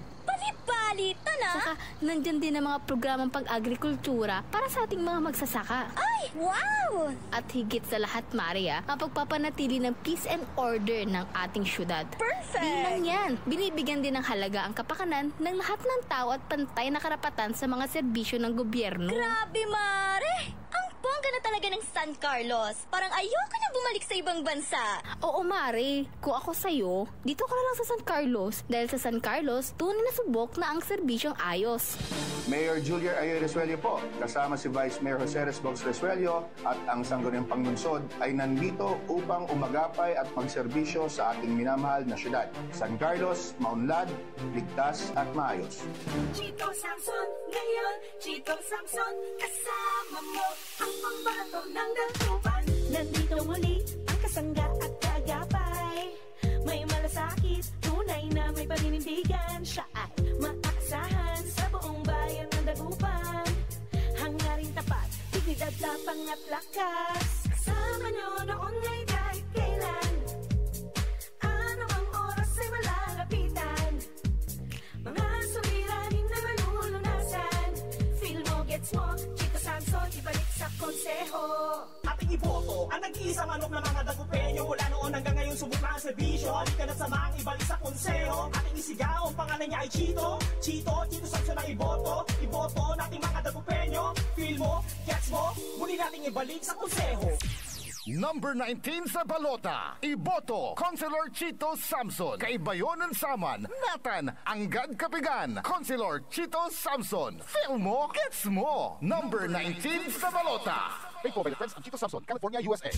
Speaker 16: Balita na!
Speaker 17: Saka, nandyan din ang mga programang pag-agrikultura para sa ating mga magsasaka.
Speaker 16: Ay, wow!
Speaker 17: At higit sa lahat, Maria, ang pagpapanatili ng peace and order ng ating syudad.
Speaker 16: Perfect!
Speaker 17: Di lang yan, binibigyan din ng halaga ang kapakanan ng lahat ng tao at pantay na karapatan sa mga serbisyo ng gobyerno.
Speaker 16: Grabe, Mare! Ang bongga na talaga ng San Carlos. Parang ayoko na bumalik sa ibang bansa.
Speaker 17: Oo, Mare. Kung ako sa'yo, dito ka na lang sa San Carlos. Dahil sa San Carlos, tunay na subok na ang serbisyong ayos.
Speaker 19: Mayor Julia Ayo Resuello po, kasama si Vice Mayor Jose Resbox Resuello at ang Sangguniang Panglungsod ay nandito upang umagapay at magserbisyo sa ating minamahal na syudad. San Carlos, maunlad, ligtas at maayos.
Speaker 1: Chito Samson, ngayon, Chito Samson, kasama mo ang pambato ng dagupan. Nandito muli ang kasangga at kagapay. May malasakit, tunay na may paninindigan. Siya ay maaasahan sa buong bayan ng dagupan. Hangaring tapat, dignidad, tapang at lakas. Kasama nyo noon ay kahit kailan. Ano ang oras ay malalapitan. Mga suliranin na malulunasan. Feel mo, gets mo, Chito Samson, ibalik sa konseho.
Speaker 20: Ating iboto ang nag-iisang manok ng mga dagupenyo. Mula noon hanggang ngayon subok na ang serbisyo. Halika na samang ibalik sa konseho. Ating isigaw, ang pangalan niya ay Chito. Chito Samson ang iboto. Iboto nating mga dagupenyo. Feel mo, gets mo, muli nating ibalik sa konseho.
Speaker 3: Number 19 sa balota, iboto, Councilor Chito Samson. Kaibayonan Saman, Nathan, Anggad Kapigan, Councilor Chito Samson. Feel mo, gets mo. Number 19 sa balota. Paid for by the Friends of Chito Samson, California, USA.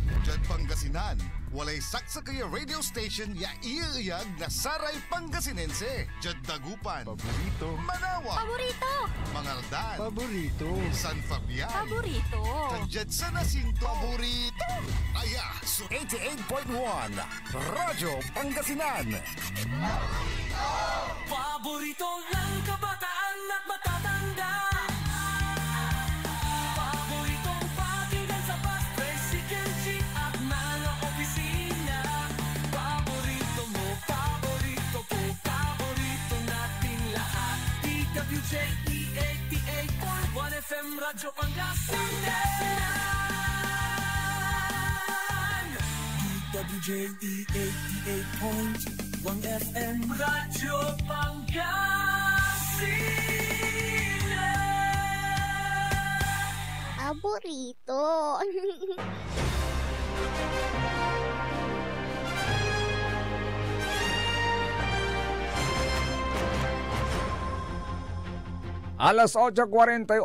Speaker 11: Diyan Pangasinan, walay saksakaya radio station ya iiyag na Saray Pangasinense. Diyan Dagupan, Paborito. Manawa,
Speaker 16: Paborito.
Speaker 11: Mangaldan,
Speaker 21: Paborito.
Speaker 11: San Fabian,
Speaker 16: Paborito.
Speaker 11: Diyan sa Nasinto, Paborito. Aya,
Speaker 3: So 88.1, Radyo Pangasinan.
Speaker 1: Paborito ng kabataan at matatanda. Paboritong pakinggan sa bus, tricycle, jeep at mga opisina. Paborito mo, paborito ko, paborito nating lahat. DWJE 88.1 FM Radyo Pangasinan. DWJE 88.1 FM Radyo Pangasinan.
Speaker 2: Paborito.
Speaker 4: Alas 8:41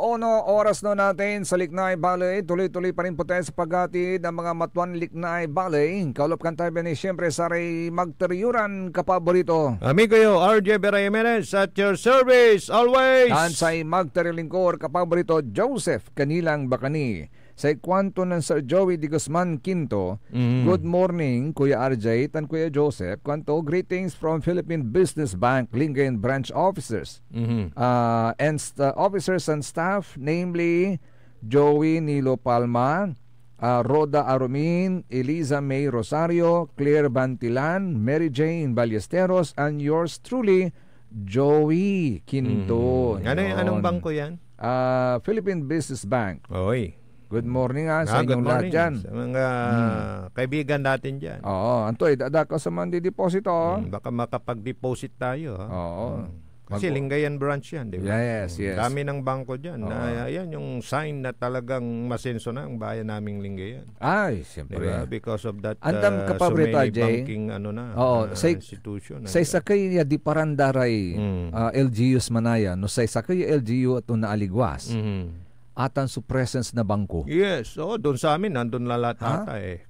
Speaker 4: oras na natin sa Liknay Valley. Tuloy-tuloy pa rin po tayo sa paghatid ng mga matuan Liknay Valley. Kaulap kan tayo ni siyempre saray magteriuran kapaborito.
Speaker 5: Amigo yo, RJ Bera Jimenez at your service always.
Speaker 4: Tansay magterilingkor kapaborito Joseph Kanilang Bakani. Sa ikwanto ng Sir Joey Di Guzman Quinto, Good morning Kuya RJ and Kuya Joseph. Kwanto, greetings from Philippine Business Bank Lingayen branch officers and officers and staff, namely Joey Nilo Palma, Rhoda Arumin, Eliza May Rosario, Claire Bantilan, Mary Jane Ballesteros, and yours truly, Joey Quinto.
Speaker 5: Anong bangko yan?
Speaker 4: Philippine Business Bank.
Speaker 5: Oy.
Speaker 4: Good morning sa inyong lahat dyan.
Speaker 5: Sa mga kaibigan natin dyan.
Speaker 4: Oo, Antoy, dada ka sa Monday Deposito.
Speaker 5: Baka makapag-deposit tayo.
Speaker 4: Oo.
Speaker 5: Kasi Lingayen branch yan, di ba?
Speaker 4: Yes.
Speaker 5: Dami ng bangko dyan. Yan yung sign na talagang masenso na ang bayan naming Lingayen.
Speaker 4: Ay, siyempre.
Speaker 5: Diba? Because of that
Speaker 4: Andam
Speaker 5: so many banking institution.
Speaker 4: Say sakay di parandaray LGUs manaya. No say sakay LGU at naaligwas. Atan su presence na bangko.
Speaker 5: Yes. Doon sa amin, nandun lahat ata eh.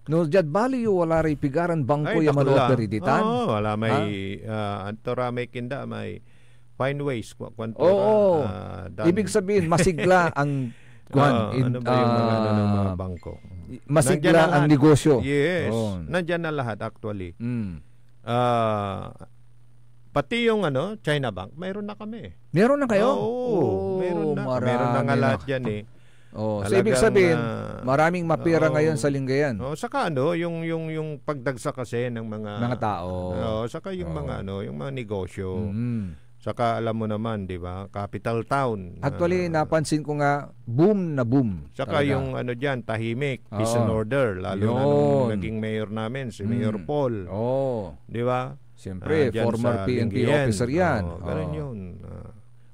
Speaker 4: No, jad bali wala rin pigaran bangko yung manoperiditan.
Speaker 5: Wala may antora may kinda, may find ways.
Speaker 4: Ibig sabihin, masigla ang
Speaker 5: ano ba yung mga bangko?
Speaker 4: Masigla ang negosyo.
Speaker 5: Yes. Nandyan na lahat actually. Pati yung China Bank, mayroon na kami.
Speaker 4: Meron na kayo?
Speaker 5: Meron na. Meron na nga lahat yan eh.
Speaker 4: So ibig sabihin, maraming mapira ngayon sa Lingayen.
Speaker 5: Saka yung pagdagsa kasi ng mga
Speaker 4: tao.
Speaker 5: Saka yung mga yung mga negosyo. Saka alam mo naman, 'di ba? Capital town.
Speaker 4: Actually, napansin ko nga boom na boom.
Speaker 5: Saka talaga. Yung diyan, tahimik, peace and order, lalo na nung naging mayor namin si Mayor Paul. 'Di ba?
Speaker 4: Siyempre, former PNP officer 'yan.
Speaker 5: Ganun 'yun.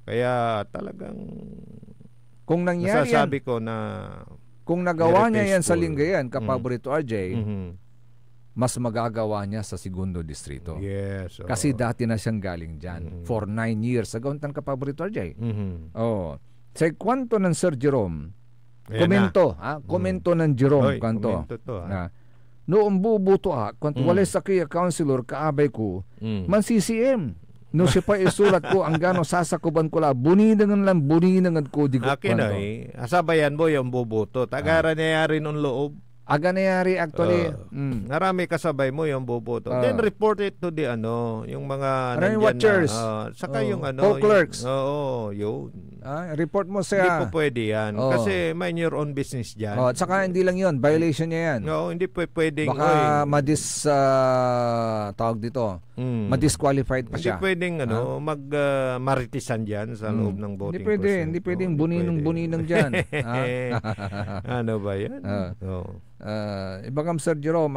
Speaker 5: Kaya talagang
Speaker 4: kung nangyari
Speaker 5: nasasabi ko na
Speaker 4: kung nagawa niya yan sa Lingayen, Kapaborito RJ, mas magagawa niya sa Segundo Distrito.
Speaker 5: Yes.
Speaker 4: Kasi dati na siyang galing dyan. For 9 years ago, ang Kapaborito RJ. Sa kwanto ng Sir Jerome, komento ng Jerome, kwanto. Noong bubuto kwanto walay sa kaya councilor, kaabay ko, man CCM. No siya pa isulat ko ang gano sasakuban ko la buninangan ko di ko
Speaker 5: kwanto. Asabayan mo yung bubuto. Tagara niya rin ng loob.
Speaker 4: Aga nangyari actually.
Speaker 5: Narami kasabay mo yung boboto. Then report it to the yung mga
Speaker 4: watchers.
Speaker 5: Saka yung
Speaker 4: clerks.
Speaker 5: Yun.
Speaker 4: Report mo sa
Speaker 5: hindi po pwede yan. Kasi mind your own business dyan.
Speaker 4: At saka hindi lang yun. Violation niya yan.
Speaker 5: Hindi pwedeng.
Speaker 4: Baka tawag dito. Madisqualified pa siya.
Speaker 5: Hindi pwedeng maritisan dyan sa loob ng voting
Speaker 4: process. Hindi pwedeng buninong dyan.
Speaker 5: Ano ba yan?
Speaker 4: Ibagam Sir Jerome,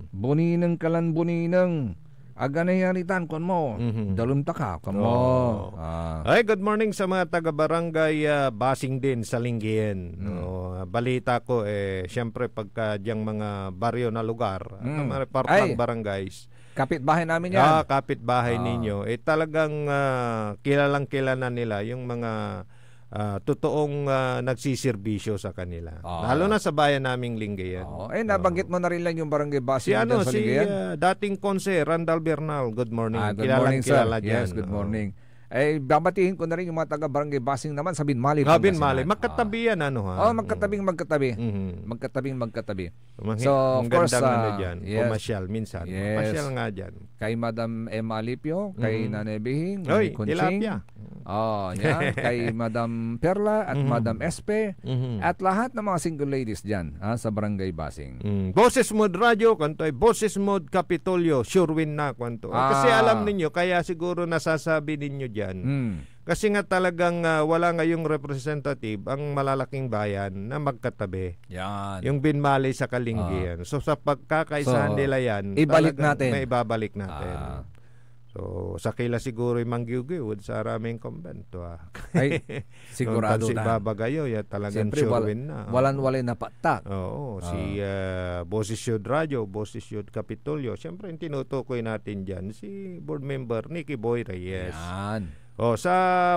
Speaker 4: buninang kalan buninang. Aga na yaritan kon mo. Dalunta ka mo.
Speaker 5: Ay, good morning sa mga taga-barangay Basing din sa Lingayen. Balita ko syempre pagka diyang mga baryo na lugar, part ng barangays.
Speaker 4: Kapitbahay namin yan.
Speaker 5: Kapitbahay ninyo. Talagang kilalang-kilala nila yung mga totoong nagsiservisyo sa kanila. Lalo na sa bayan naming Lingayen.
Speaker 4: Nabanggit mo na rin lang yung barangay Basing sa Lingayen.
Speaker 5: Dating konse Randall Bernal. Good morning.
Speaker 4: Good morning, sir. Yes, good morning. Babatiin ko na rin yung mga taga-barangay Basing naman sa Binmali.
Speaker 5: Binmali. Magkatabi yan,
Speaker 4: magkatabi. Magkatabi.
Speaker 5: So, of course, pumasyal minsan. Pumasyal nga dyan.
Speaker 4: Kay Madam Emma Alipio, kay Nanay Bihing,
Speaker 5: tilapia.
Speaker 4: Kay Madam Perla at Madam Espe, at lahat ng mga single ladies dyan sa barangay Basing.
Speaker 5: Boses Mode Radio, kanto ay Boses Mode Capitolio, sure win na, kanto. Kasi alam ninyo, kaya siguro nasasabi ninyo dyan. Kasi nga talagang wala ngayong representative ang malalaking bayan na magkatabi.
Speaker 4: Yan.
Speaker 5: Yung Binmali sa Kalingian. So sa pagkakaisahan nila yan, may ibabalik natin. So sa kila siguro yung Manggiugod sa araming kumbento.
Speaker 4: Ay, sigurado
Speaker 5: na. Si Babagayo, talagang sure win na.
Speaker 4: Walan-walay na patak.
Speaker 5: Si Boses Yod Radio, Boses Yod Capitolio. Siyempre, tinutukoy natin dyan si board member Nicky Boy Reyes.
Speaker 4: Yan.
Speaker 5: Sa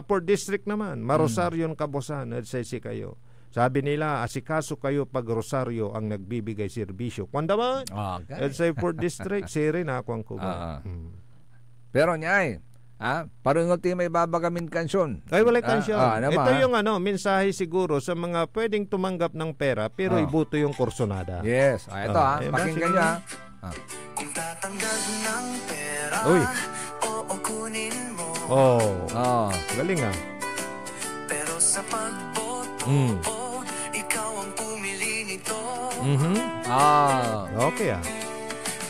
Speaker 5: 4th District naman, Marosaryon Kabosan, nagsisi kayo. Sabi nila, asikaso kayo pag Rosario ang nagbibigay serbisyo. Kwanda ba? Sa 4th District, siri na ako ang kuba.
Speaker 4: Pero nyay, parang may babagamin kansyon.
Speaker 5: Ay, wala kansyon. Ito yung mensahe siguro sa mga pwedeng tumanggap ng pera pero ibuto yung kursonada.
Speaker 4: Yes. Ito pakinggan nyo
Speaker 21: Kung tatanggap ng pera o kunin mo.
Speaker 5: Galing
Speaker 21: Pero sa pagboto, ikaw ang pumili
Speaker 5: Okay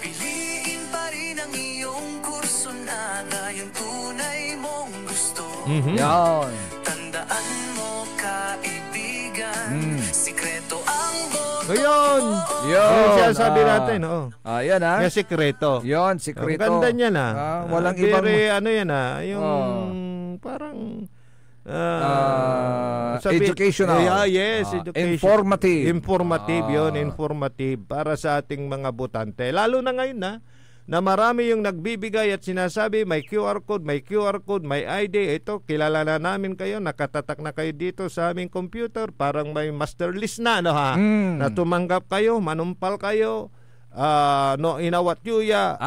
Speaker 21: Piliin pa rin ang iyong kurso na gayong tunay mong gusto.
Speaker 4: Yan.
Speaker 21: Tandaan mo, kaibigan, sikreto ang boto.
Speaker 5: Yun.
Speaker 4: Yun.
Speaker 5: Siya sabi natin,
Speaker 4: yan ha.
Speaker 5: Yung sikreto.
Speaker 4: Yun, sikreto.
Speaker 5: Ang ganda niya na.
Speaker 4: Walang ibang...
Speaker 5: ano yan yung parang...
Speaker 4: educational.
Speaker 5: Yes, education. Informative yun, informative para sa ating mga botante. Lalo na ngayon na marami yung nagbibigay at sinasabi may QR code, may ID. Ito, kilala na namin kayo, nakatatak na kayo dito sa aming computer. Parang may master list na, na tumanggap kayo, manumpal kayo. Inawat yuya,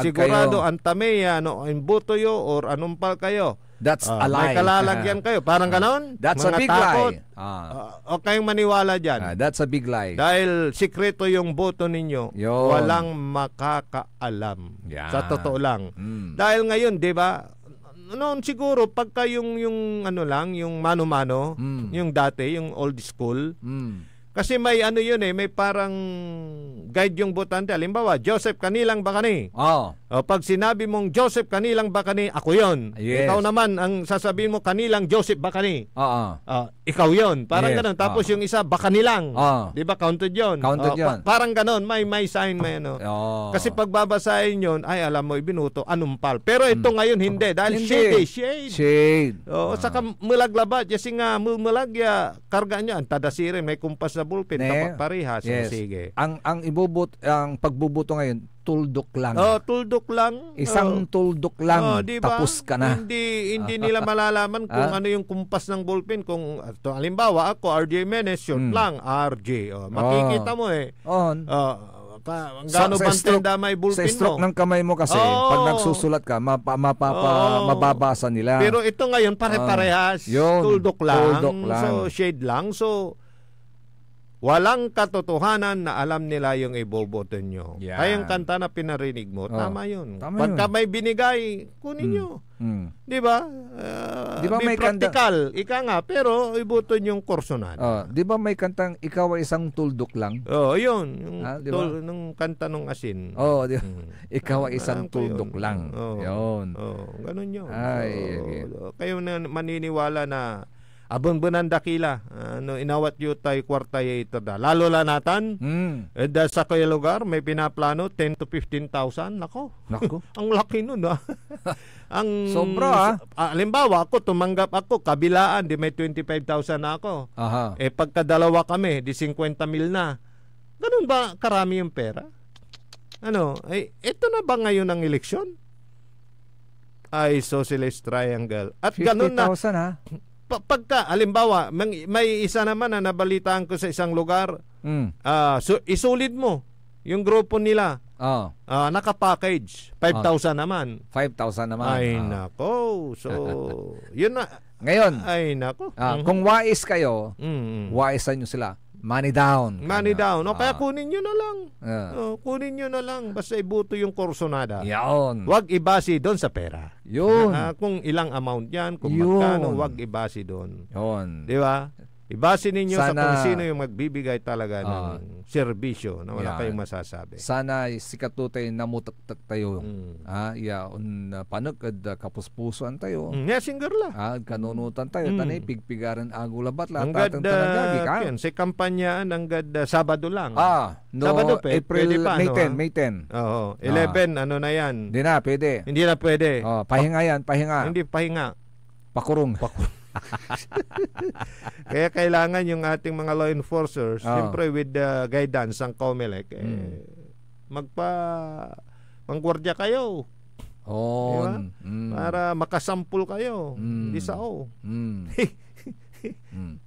Speaker 5: sigurado antameya, imbuto yo, or anumpal kayo.
Speaker 4: That's a lie.
Speaker 5: May kalalagyan kayo. Parang ganon?
Speaker 4: That's
Speaker 5: mga
Speaker 4: a big
Speaker 5: takot.
Speaker 4: lie.
Speaker 5: O kayong maniwala dyan.
Speaker 4: That's a big lie.
Speaker 5: Dahil sikreto yung boto ninyo.
Speaker 4: Yun.
Speaker 5: Walang makakaalam. Sa totoo lang. Dahil ngayon, di ba, noon siguro, pagka yung mano-mano, yung dati, yung old school, kasi may may parang guide yung botante. Halimbawa, Joseph Kanilang Bakani. Pag sinabi mong Joseph Kanilang Bakani, ako yon.
Speaker 4: Yes.
Speaker 5: Ikaw naman, ang sasabihin mo Kanilang Joseph Bakani. Ikaw yon. Parang ganon. Tapos yung isa, Bakanilang. Di ba? Counted yon. Parang ganon. May sign, may ano. Kasi pag babasahin yon, ay alam mo, ibinuto, anumpal. Pero ito ngayon, hindi. Dahil shade. Saka mulaglabat. Kasi nga, mulagya, karga nyo. Ang tadasirin, may kumpas na bulpin. Kapag parehas.
Speaker 4: Yes.
Speaker 5: Sige.
Speaker 4: Ang pagbubuto ngayon, tuldok lang.
Speaker 5: Tuldok lang.
Speaker 4: Isang tuldok lang.
Speaker 5: Diba?
Speaker 4: Tapos ka na.
Speaker 5: Hindi nila malalaman kung ano yung kumpas ng ballpen. Kung halimbawa ako, RJ Menes, short lang, RJ. Makikita mo gano'n bang tenda may bullpen mo?
Speaker 4: Sa stroke ng kamay mo kasi, pag nagsusulat ka, mababasa nila.
Speaker 5: Pero ito ngayon, pare-parehas. Tuldok lang. So, shade lang. So, walang katotohanan na alam nila yung iboboto nyo. Kaya yung kanta na pinarinig mo, tama yun. Pagka may binigay, kunin nyo. Di ba? May practical. Ika nga, pero iboto yung kursonan.
Speaker 4: Di ba may kantang ikaw ay isang tuldok lang?
Speaker 5: Yun. Nung kanta nung asin.
Speaker 4: Di ba? Ikaw ay isang tuldok lang. Yun.
Speaker 5: Ganun yun. Kayo na maniniwala na abon-bonan dakila. Inawat yu tayo kwartay ito da. Lalo lanatan. Sa kaya lugar, may pinaplano 10 to 15,000. Nako. Ang laki nun.
Speaker 4: Sobra.
Speaker 5: Halimbawa, tumanggap ako, kabilaan, di may 25,000 na ako. Pagkadalawa kami, di 50,000 na. Ganun ba karami yung pera? Ito na ba ngayon ang eleksyon? Ay, Socialist Triangle. At ganun na.
Speaker 4: 50,000 ha?
Speaker 5: Pagka, halimbawa, may isa naman na nabalitaan ko sa isang lugar, isulit mo yung grupo nila. Naka-package. 5,000 naman.
Speaker 4: 5,000 naman.
Speaker 5: Ay, nako. So, yun na.
Speaker 4: Ngayon,
Speaker 5: ay, nako.
Speaker 4: Kung wais kayo, waisan nyo sila. Money down.
Speaker 5: Money down. Kaya kunin nyo na lang. Kunin nyo na lang. Basta ibuto yung kursonada.
Speaker 4: Yun.
Speaker 5: Huwag ibasi doon sa pera.
Speaker 4: Yun.
Speaker 5: Kung ilang amount yan, kung magkano, huwag ibasi doon.
Speaker 4: Yun.
Speaker 5: Di ba? Ibase ninyo sa kung sino yung magbibigay talaga ng serbisyo na wala kayong masasabi.
Speaker 4: Sana sikatutay namutaktak tayo. Panag kapuspusuan tayo.
Speaker 5: Singer la.
Speaker 4: Kanunutan tayo. Tanay pigpigaran agulabat lahat.
Speaker 5: Ang ganda, sa kampanya ang ganda, Sabado lang.
Speaker 4: Sabado, April, May 10.
Speaker 5: 11, ano na yan?
Speaker 4: Hindi na, pwede.
Speaker 5: Hindi na pwede.
Speaker 4: Pahinga yan, pahinga.
Speaker 5: Hindi, pahinga.
Speaker 4: Pakurong.
Speaker 5: Kaya kailangan yung ating mga law enforcers, siyempre with the guidance ng COMELEC, manggwardya kayo. Diba? Para makasampul kayo. Hindi sao.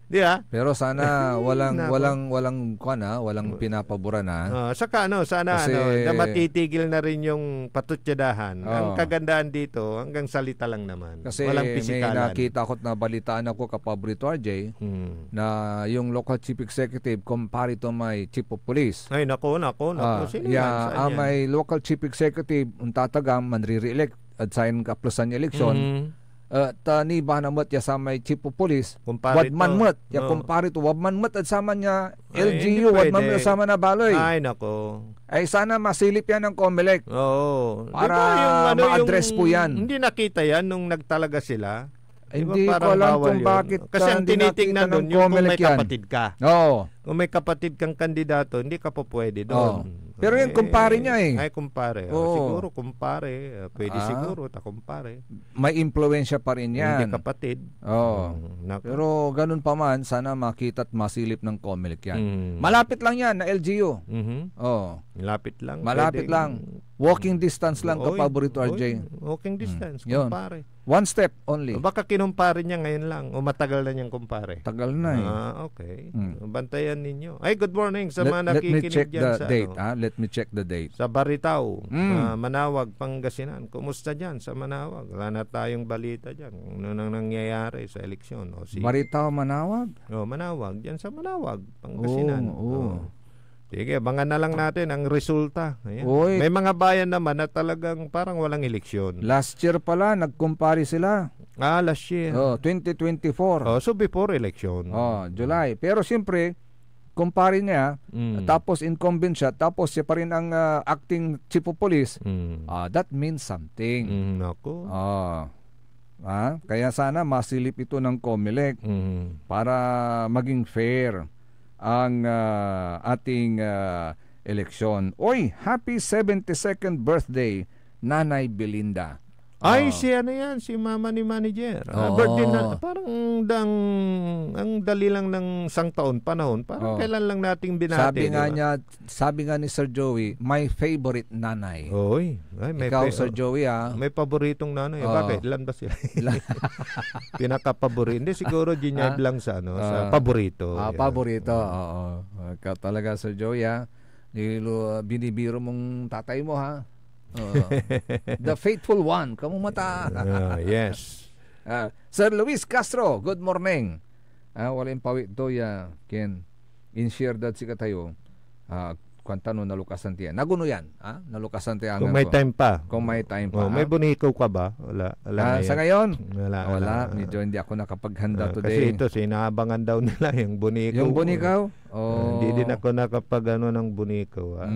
Speaker 5: Di ba?
Speaker 4: Pero sana walang pinapabura na.
Speaker 5: Saka sana na matitigil na rin yung patutsadahan. Ang kagandahan dito, hanggang salita lang naman.
Speaker 4: Kasi
Speaker 5: walang pisikalan.
Speaker 4: May nakita ko at nabalitaan ako kapaborito RJ na yung local chief executive compare to my chief of police.
Speaker 5: Ay, nako. Sino yan?
Speaker 4: May local chief executive, tatagam, manre-re-elect at sign ka plusan yung eleksyon. tani bahanamot ya sa may chief of police,
Speaker 5: Kumpare
Speaker 4: wadmanmot,
Speaker 5: to.
Speaker 4: ya kumpare to, wadmanmot at sama niya
Speaker 5: Ay,
Speaker 4: LGU,
Speaker 5: hindi
Speaker 4: wadmanmot
Speaker 5: pwede.
Speaker 4: at sama na baloy.
Speaker 5: Ay, nako.
Speaker 4: Ay sana masilip yan ng COMELEC.
Speaker 5: Oo.
Speaker 4: Para
Speaker 5: Diba
Speaker 4: ma-address po yan.
Speaker 5: Hindi nakita yan nung nagtalaga sila.
Speaker 4: Hindi
Speaker 5: Diba,
Speaker 4: ko alam
Speaker 5: bawal
Speaker 4: kung
Speaker 5: yun?
Speaker 4: bakit
Speaker 5: Kasi ang
Speaker 4: hindi
Speaker 5: tinitingnan
Speaker 4: nakita
Speaker 5: doon,
Speaker 4: ng
Speaker 5: yung kung may
Speaker 4: COMELEC yan.
Speaker 5: kapatid ka.
Speaker 4: Oo.
Speaker 5: Kung may kapatid kang kandidato, hindi ka po pwede doon.
Speaker 4: Pero yung kumpare niya eh.
Speaker 5: Ay, kumpare.
Speaker 4: Oo.
Speaker 5: Siguro kumpare. Pwede
Speaker 4: Ah.
Speaker 5: siguro, kumpare.
Speaker 4: May impluwensya pa rin yan.
Speaker 5: Hindi kapatid.
Speaker 4: Oo.
Speaker 5: Nako.
Speaker 4: Pero ganun pa man, sana makita at masilip ng COMELEC yan.
Speaker 5: Mm.
Speaker 4: Malapit lang yan na LGU.
Speaker 5: Mhm.
Speaker 4: Oo.
Speaker 5: Malapit lang.
Speaker 4: Malapit lang. Walking distance lang,
Speaker 5: Oy,
Speaker 4: Kapaborito
Speaker 5: oy,
Speaker 4: RJ.
Speaker 5: Walking distance,
Speaker 4: Yun.
Speaker 5: kumpare.
Speaker 4: One step only.
Speaker 5: Baka kinumpare niya ngayon lang o matagal na niyang kumpare.
Speaker 4: Tagal na eh.
Speaker 5: Okay.
Speaker 4: Hmm.
Speaker 5: Bantayan ninyo. Ay, good morning sa mga
Speaker 4: Let me
Speaker 5: nakikinig
Speaker 4: check
Speaker 5: dyan
Speaker 4: the
Speaker 5: sa
Speaker 4: date.
Speaker 5: ano,
Speaker 4: Let me check the date.
Speaker 5: sa Baritao, Manawag, Pangasinan. Kumusta dyan sa Manawag? Wala na tayong balita dyan. Ano nang nangyayari sa eleksyon? O,
Speaker 4: Baritao, Manawag?
Speaker 5: Manawag. Dyan sa Manawag, Pangasinan.
Speaker 4: Oo.
Speaker 5: Sige, abangan na lang natin ang resulta. Ayan.
Speaker 4: Oy.
Speaker 5: May mga bayan naman na talagang parang walang eleksyon.
Speaker 4: Last year pala, nagkumpare sila.
Speaker 5: Last year.
Speaker 4: 2024.
Speaker 5: So before election.
Speaker 4: July. Pero siyempre, kumpare niya, tapos incumbent siya, tapos siya pa rin ang acting chief of police. That means something.
Speaker 5: Nako.
Speaker 4: Kaya sana masilip ito ng COMELEC para maging fair ang ating eleksyon. Oy, happy 72nd birthday, Nanay Belinda.
Speaker 5: Ay, si ano yan, si mama ni manager. Birthday na, parang ang dali lang ng isang taon, panahon. Parang kailan lang nating binati.
Speaker 4: Sabi nga ni Sir Joey, my favorite nanay.
Speaker 5: Oy, may
Speaker 4: Ikaw, Sir Joey,
Speaker 5: may paboritong nanay. Bakit? Ilan ba sila? Pinaka-paborito. Hindi, siguro ginyag lang sa paborito.
Speaker 4: Paborito, Ikaw talaga, Sir Joey, binibiro mong tatay mo, ha? The faithful one. Kamu mata.
Speaker 5: Yes.
Speaker 4: Sir Luis Castro, good morning. Wala yung pawit to ya Ken. In-share that si katayo. Kwantano nalukasan tiyan. Naguno yan. Nalukasan tiyan.
Speaker 5: Kung may time pa.
Speaker 4: Kung may time pa.
Speaker 5: May bunikaw ka ba? Wala
Speaker 4: sa ngayon?
Speaker 5: Wala.
Speaker 4: Medyo hindi ako nakapaghanda
Speaker 5: Kasi
Speaker 4: today.
Speaker 5: ito, sinaabangan daw nila yung bunikaw.
Speaker 4: Yung bunikaw?
Speaker 5: Hindi din ako nakapag ng bunikaw.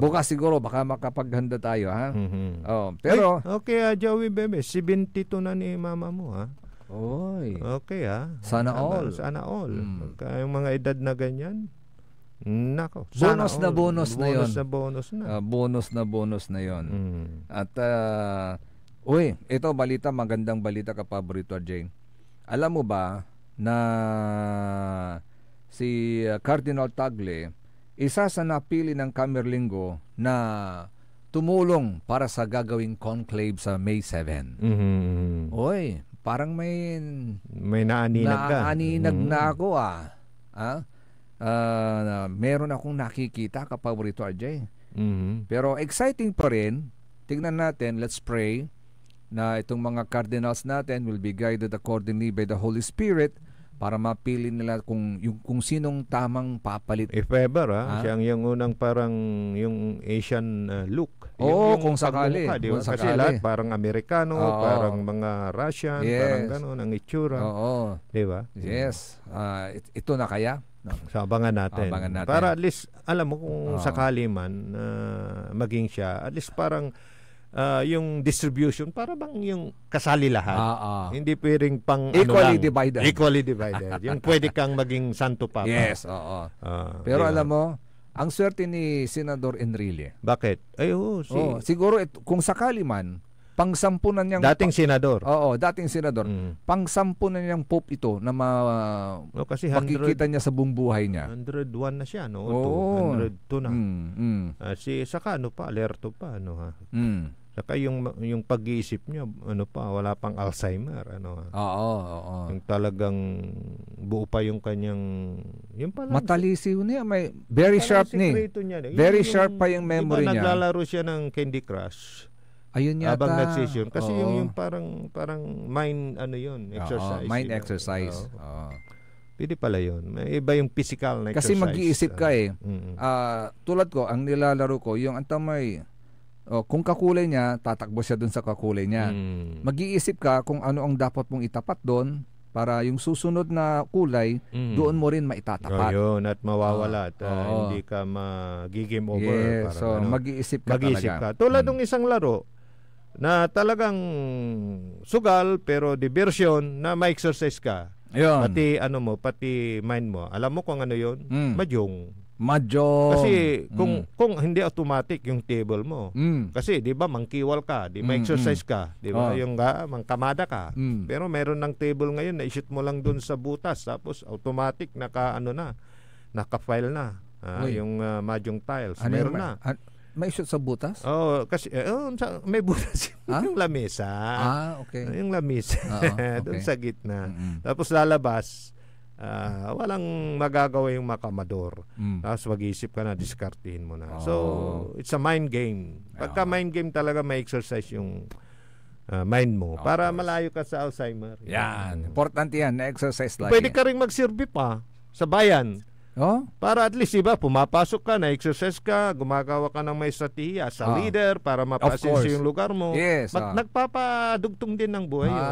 Speaker 4: Bukas siguro baka makapaghanda tayo, ha? Pero
Speaker 5: okay, Joey Bebe, 72 na ni mama mo, ha?
Speaker 4: Oy.
Speaker 5: Okay, ha?
Speaker 4: Sana all.
Speaker 5: Sana all. Yung mga edad na ganyan, nako.
Speaker 4: Bonus na bonus na yun.
Speaker 5: Bonus na
Speaker 4: yun. At ito balita, magandang balita, Kapaborito RJ. Alam mo ba na si Cardinal Tagle, isa sa napili ng Camerlingo na tumulong para sa gagawing conclave sa May 7. Oy, parang may naaninag na ako, meron akong nakikita, Kapaborito RJ. Pero exciting pa rin. Tingnan natin, let's pray na itong mga cardinals natin will be guided accordingly by the Holy Spirit para mapili nila kung sinong tamang papalit.
Speaker 5: If ever, siyang yung unang parang yung Asian look.
Speaker 4: Kung sakali.
Speaker 5: Kasi lahat parang Amerikano, parang mga Russian, parang gano'n ang itsura. Di ba?
Speaker 4: Yes. Ito na kaya?
Speaker 5: So, abangan natin. Para at least, alam mo kung sakali man maging siya, at least parang yung distribution para bang yung kasali lahat. Hindi pwedeng pang
Speaker 4: equally divided.
Speaker 5: Equally divided. Yung pwede kang maging santo papa.
Speaker 4: Yes, pero alam mo, ang swerte ni Senador Enrile.
Speaker 5: Bakit?
Speaker 4: Siguro kung sakali man, pang-sampu na niyang
Speaker 5: dating senador.
Speaker 4: Dating senador. Pang-sampu na niyang pope ito na
Speaker 5: kasi
Speaker 4: makikita niya sa buong buhay niya.
Speaker 5: 101 na siya, no? 102 na. Saka alerto pa, ha? Saka yung pag-iisip niya, wala pang Alzheimer, Yung talagang buo pa yung kanyang, yung pala.
Speaker 4: Matalisiw niya, may very sharp Very sharp pa yung memory niya.
Speaker 5: Naglalaro siya ng Candy Crush.
Speaker 4: Ayun yata.
Speaker 5: Habang nagsisyon. Kasi yung parang mind, exercise.
Speaker 4: Mind exercise.
Speaker 5: Pwede pala yun. May iba yung physical na exercise.
Speaker 4: Kasi mag-iisip ka tulad ko, ang nilalaro ko, yung antamay, kung kakulay niya, tatakbo siya dun sa kakulay niya. Mag-iisip ka kung ano ang dapat mong itapat doon para yung susunod na kulay, doon mo rin maitatapat.
Speaker 5: Yun, at mawawala at hindi ka mag-game over.
Speaker 4: So, mag-iisip ka talaga.
Speaker 5: Tulad ng isang laro na talagang sugal pero diversion na ma-exercise ka.
Speaker 4: Yun.
Speaker 5: Pati mind mo. Alam mo kung ano yun? Mahjong.
Speaker 4: Kasi
Speaker 5: kung hindi automatic yung table mo. Kasi 'di ba mangkiwal ka, di ma-exercise ka, 'di ba? Yung mangkamada ka. Pero meron ng table ngayon na i-shoot mo lang doon sa butas tapos automatic naka-file na yung mahjong tiles. Meron na.
Speaker 4: May shoot sa butas?
Speaker 5: Kasi may butas yung lamesa.
Speaker 4: Okay.
Speaker 5: Yung lamesa doon sa gitna. Tapos lalabas. Walang magagawa yung makamador. Tapos mag-iisip ka na, diskartihin mo na. So, it's a mind game. Pagka mind game talaga, may exercise yung mind mo para malayo ka sa Alzheimer.
Speaker 4: Yan. Importante yan, na-exercise lagi.
Speaker 5: Pwede ka rin magsilbi pa sa bayan. Para at least, iba, pumapasok ka, na-exercise ka, gumagawa ka ng may estratehiya sa leader para mapasinso yung lugar mo.
Speaker 4: Yes.
Speaker 5: Nagpapadugtong din ng buhay yun.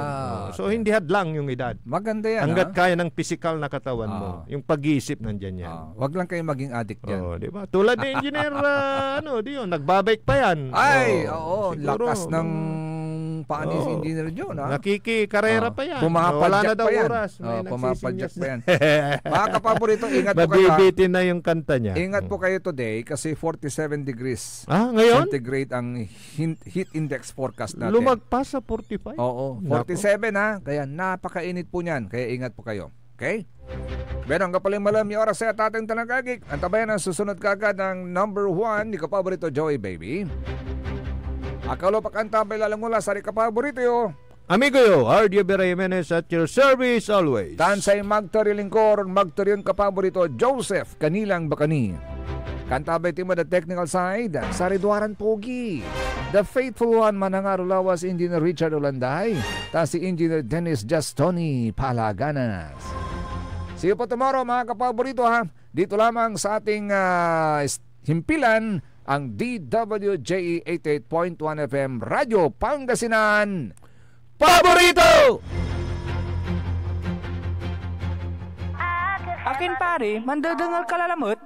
Speaker 5: So, hindi hadlang yung edad.
Speaker 4: Maganda yan.
Speaker 5: Hanggat kaya ng physical na katawan mo. Yung pag-iisip nandyan yan.
Speaker 4: Wag lang kayo maging addict dyan.
Speaker 5: Diba? Tulad ni engineer, nagbabike pa yan.
Speaker 4: Lakas ng paano si Engineer John,
Speaker 5: nakikikarera pa yan.
Speaker 4: Pumapadyak pa yan. Pumapadyak pa yan. Mga kapaborito, ingat po kayo.
Speaker 5: Mabibitin na yung kanta niya.
Speaker 4: Ingat po kayo today kasi 47 degrees
Speaker 5: ngayon?
Speaker 4: centigrade ang heat index forecast natin.
Speaker 5: Lumagpas sa 45?
Speaker 4: Oo, 47 Kaya napakainit po niyan. Kaya ingat po kayo. Okay? Meron ka paling malam yung oras sa ating talagagik. Antabayan ang susunod kagad ng number 1 ni kapaborito Joey Baby. Akalo pakantabay lalangula sa kapaborito yo.
Speaker 5: Amigo yo, R.D. Jimenez at your service always.
Speaker 4: Tansay magtari lingkor, magtari yung kapaborito Joseph Kanilang Bakani. Kantabay timo the technical side, Saridwaran Pogi. The faithful one manangaro lawas Engineer Richard Olanday. Ta si Engineer Dennis Justoni Palaganas. See you po tomorrow mga kapaborito Dito lamang sa ating himpilan ang DWJE 88.1 FM Radyo Pangasinan Paborito!
Speaker 8: Akin pare, mandadangal ka lalamot.